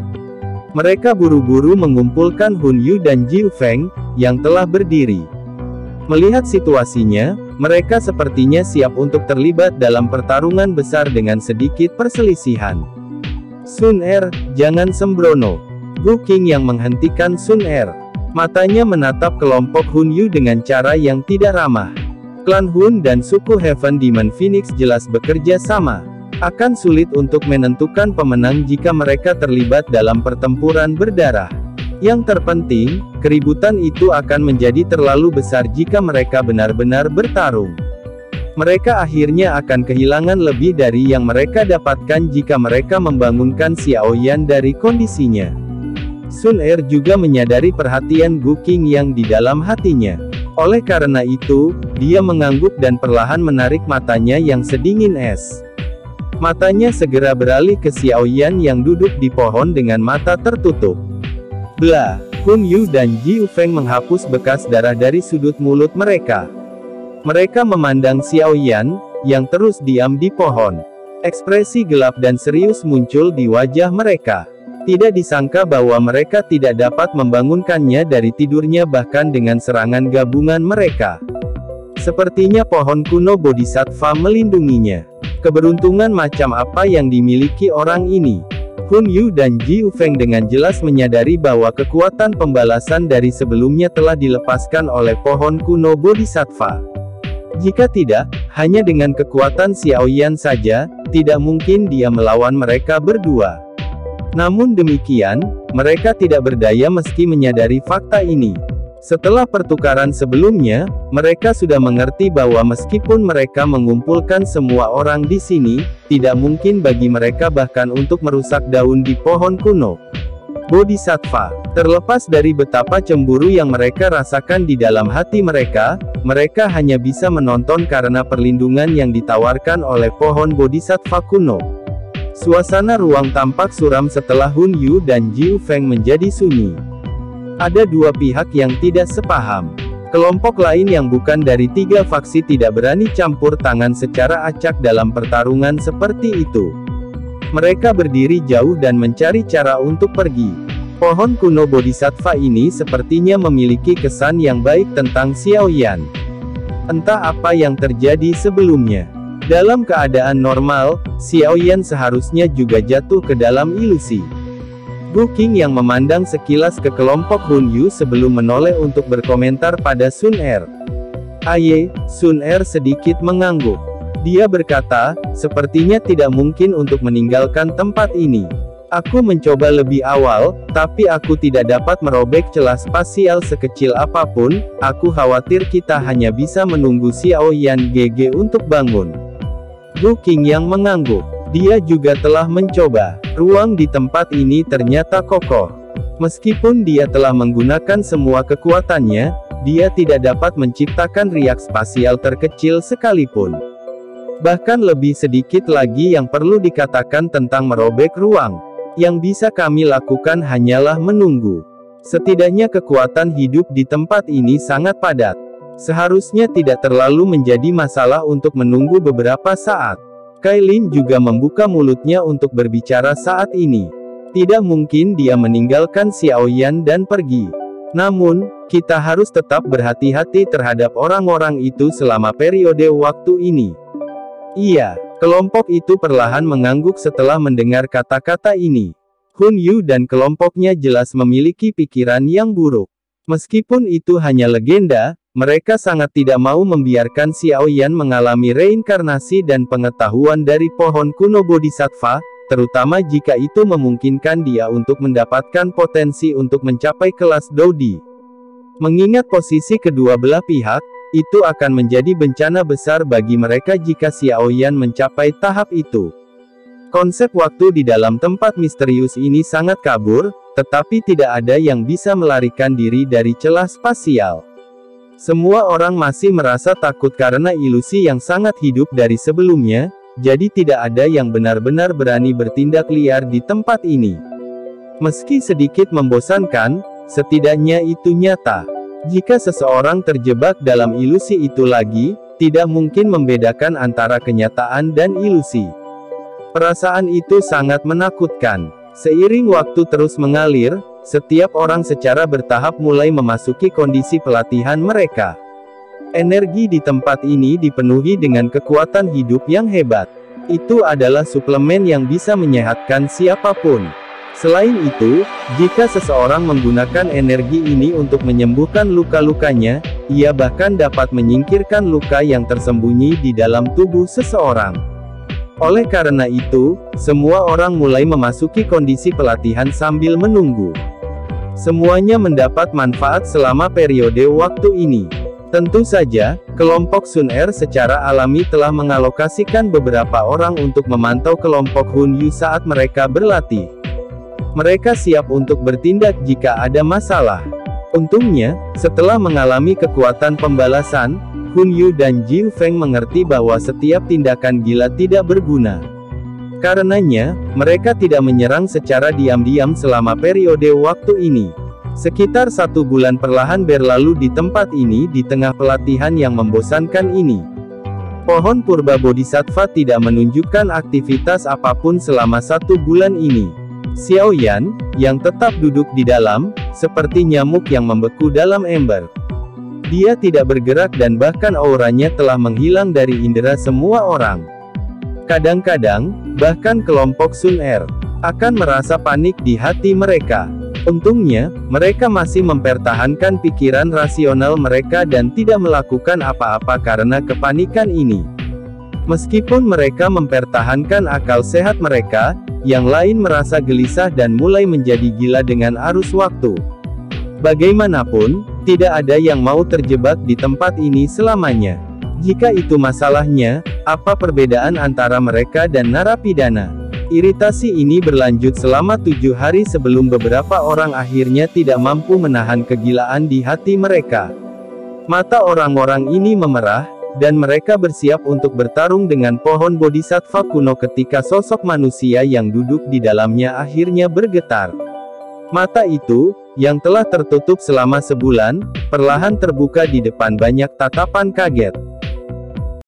Mereka buru-buru mengumpulkan Hun Yu dan Jiu Feng, yang telah berdiri. Melihat situasinya, mereka sepertinya siap untuk terlibat dalam pertarungan besar dengan sedikit perselisihan. Sun Er, jangan sembrono. Gu Qing yang menghentikan Sun Er. Matanya menatap kelompok Hun Yu dengan cara yang tidak ramah. Klan Hun dan suku Heaven Demon Phoenix jelas bekerja sama. Akan sulit untuk menentukan pemenang jika mereka terlibat dalam pertempuran berdarah. Yang terpenting, keributan itu akan menjadi terlalu besar jika mereka benar-benar bertarung. Mereka akhirnya akan kehilangan lebih dari yang mereka dapatkan jika mereka membangunkan Xiao Yan dari kondisinya. Sun Er juga menyadari perhatian Gu Qing yang di dalam hatinya. Oleh karena itu, dia mengangguk dan perlahan menarik matanya yang sedingin es. Matanya segera beralih ke Xiao Yan yang duduk di pohon dengan mata tertutup. Blah, Hun Yu dan Jiu Feng menghapus bekas darah dari sudut mulut mereka. Mereka memandang Xiao Yan, yang terus diam di pohon. Ekspresi gelap dan serius muncul di wajah mereka. Tidak disangka bahwa mereka tidak dapat membangunkannya dari tidurnya bahkan dengan serangan gabungan mereka. Sepertinya pohon kuno Bodhisattva melindunginya. Keberuntungan macam apa yang dimiliki orang ini? Hun Yu dan Jiu Feng dengan jelas menyadari bahwa kekuatan pembalasan dari sebelumnya telah dilepaskan oleh pohon kuno Bodhisattva. Jika tidak, hanya dengan kekuatan Xiao Yan saja, tidak mungkin dia melawan mereka berdua. Namun demikian, mereka tidak berdaya meski menyadari fakta ini. Setelah pertukaran sebelumnya, mereka sudah mengerti bahwa meskipun mereka mengumpulkan semua orang di sini, tidak mungkin bagi mereka bahkan untuk merusak daun di pohon kuno Bodhisattva. Terlepas dari betapa cemburu yang mereka rasakan di dalam hati mereka hanya bisa menonton karena perlindungan yang ditawarkan oleh pohon Bodhisattva kuno. Suasana ruang tampak suram setelah Hun Yu dan Jiu Feng menjadi sunyi. Ada dua pihak yang tidak sepaham. Kelompok lain yang bukan dari tiga faksi tidak berani campur tangan secara acak dalam pertarungan seperti itu. Mereka berdiri jauh dan mencari cara untuk pergi. Pohon kuno Bodhisattva ini sepertinya memiliki kesan yang baik tentang Xiao Yan. Entah apa yang terjadi sebelumnya. Dalam keadaan normal, Xiao Yan seharusnya juga jatuh ke dalam ilusi. Gu Qing yang memandang sekilas ke kelompok Hun Yu sebelum menoleh untuk berkomentar pada Sun Er. Sun Er sedikit mengangguk. Dia berkata, sepertinya tidak mungkin untuk meninggalkan tempat ini. Aku mencoba lebih awal, tapi aku tidak dapat merobek celah spasial sekecil apapun. Aku khawatir kita hanya bisa menunggu Xiao Yan GG untuk bangun. Gu Qing yang mengangguk. Dia juga telah mencoba. Ruang di tempat ini ternyata kokoh. Meskipun dia telah menggunakan semua kekuatannya, dia tidak dapat menciptakan riak spasial terkecil sekalipun. Bahkan lebih sedikit lagi yang perlu dikatakan tentang merobek ruang. Yang bisa kami lakukan hanyalah menunggu. Setidaknya kekuatan hidup di tempat ini sangat padat. Seharusnya tidak terlalu menjadi masalah untuk menunggu beberapa saat. Kailin juga membuka mulutnya untuk berbicara saat ini. Tidak mungkin dia meninggalkan Xiao Yan dan pergi. Namun, kita harus tetap berhati-hati terhadap orang-orang itu selama periode waktu ini. Iya, kelompok itu perlahan mengangguk setelah mendengar kata-kata ini. Hun Yu dan kelompoknya jelas memiliki pikiran yang buruk. Meskipun itu hanya legenda, mereka sangat tidak mau membiarkan Xiao Yan mengalami reinkarnasi dan pengetahuan dari pohon kuno Bodhisattva, terutama jika itu memungkinkan dia untuk mendapatkan potensi untuk mencapai kelas Dodi. Mengingat posisi kedua belah pihak, itu akan menjadi bencana besar bagi mereka jika Xiao Yan mencapai tahap itu. Konsep waktu di dalam tempat misterius ini sangat kabur, tetapi tidak ada yang bisa melarikan diri dari celah spasial. Semua orang masih merasa takut karena ilusi yang sangat hidup dari sebelumnya, jadi tidak ada yang benar-benar berani bertindak liar di tempat ini. Meski sedikit membosankan, setidaknya itu nyata. Jika seseorang terjebak dalam ilusi itu lagi, tidak mungkin membedakan antara kenyataan dan ilusi. Perasaan itu sangat menakutkan. Seiring waktu terus mengalir, setiap orang secara bertahap mulai memasuki kondisi pelatihan mereka. Energi di tempat ini dipenuhi dengan kekuatan hidup yang hebat. Itu adalah suplemen yang bisa menyehatkan siapapun. Selain itu, jika seseorang menggunakan energi ini untuk menyembuhkan luka-lukanya, ia bahkan dapat menyingkirkan luka yang tersembunyi di dalam tubuh seseorang. Oleh karena itu, semua orang mulai memasuki kondisi pelatihan sambil menunggu. Semuanya mendapat manfaat selama periode waktu ini. Tentu saja, kelompok Sun Er secara alami telah mengalokasikan beberapa orang untuk memantau kelompok Hun Yu saat mereka berlatih. Mereka siap untuk bertindak jika ada masalah. Untungnya, setelah mengalami kekuatan pembalasan, Hun Yu dan Jiu Feng mengerti bahwa setiap tindakan gila tidak berguna. Karenanya, mereka tidak menyerang secara diam-diam selama periode waktu ini. Sekitar 1 bulan perlahan berlalu di tempat ini di tengah pelatihan yang membosankan ini. Pohon purba Bodhisattva tidak menunjukkan aktivitas apapun selama 1 bulan ini. Xiao Yan, yang tetap duduk di dalam, seperti nyamuk yang membeku dalam ember. Dia tidak bergerak dan bahkan auranya telah menghilang dari indera semua orang. Kadang-kadang, bahkan kelompok Sun Er akan merasa panik di hati mereka. Untungnya, mereka masih mempertahankan pikiran rasional mereka dan tidak melakukan apa-apa karena kepanikan ini. Meskipun mereka mempertahankan akal sehat mereka, yang lain merasa gelisah dan mulai menjadi gila dengan arus waktu. Bagaimanapun, tidak ada yang mau terjebak di tempat ini selamanya. Jika itu masalahnya, apa perbedaan antara mereka dan narapidana? Iritasi ini berlanjut selama 7 hari sebelum beberapa orang akhirnya tidak mampu menahan kegilaan di hati mereka. Mata orang-orang ini memerah, dan mereka bersiap untuk bertarung dengan pohon Bodhisattva kuno ketika sosok manusia yang duduk di dalamnya akhirnya bergetar. Mata itu, yang telah tertutup selama sebulan, perlahan terbuka di depan banyak tatapan kaget.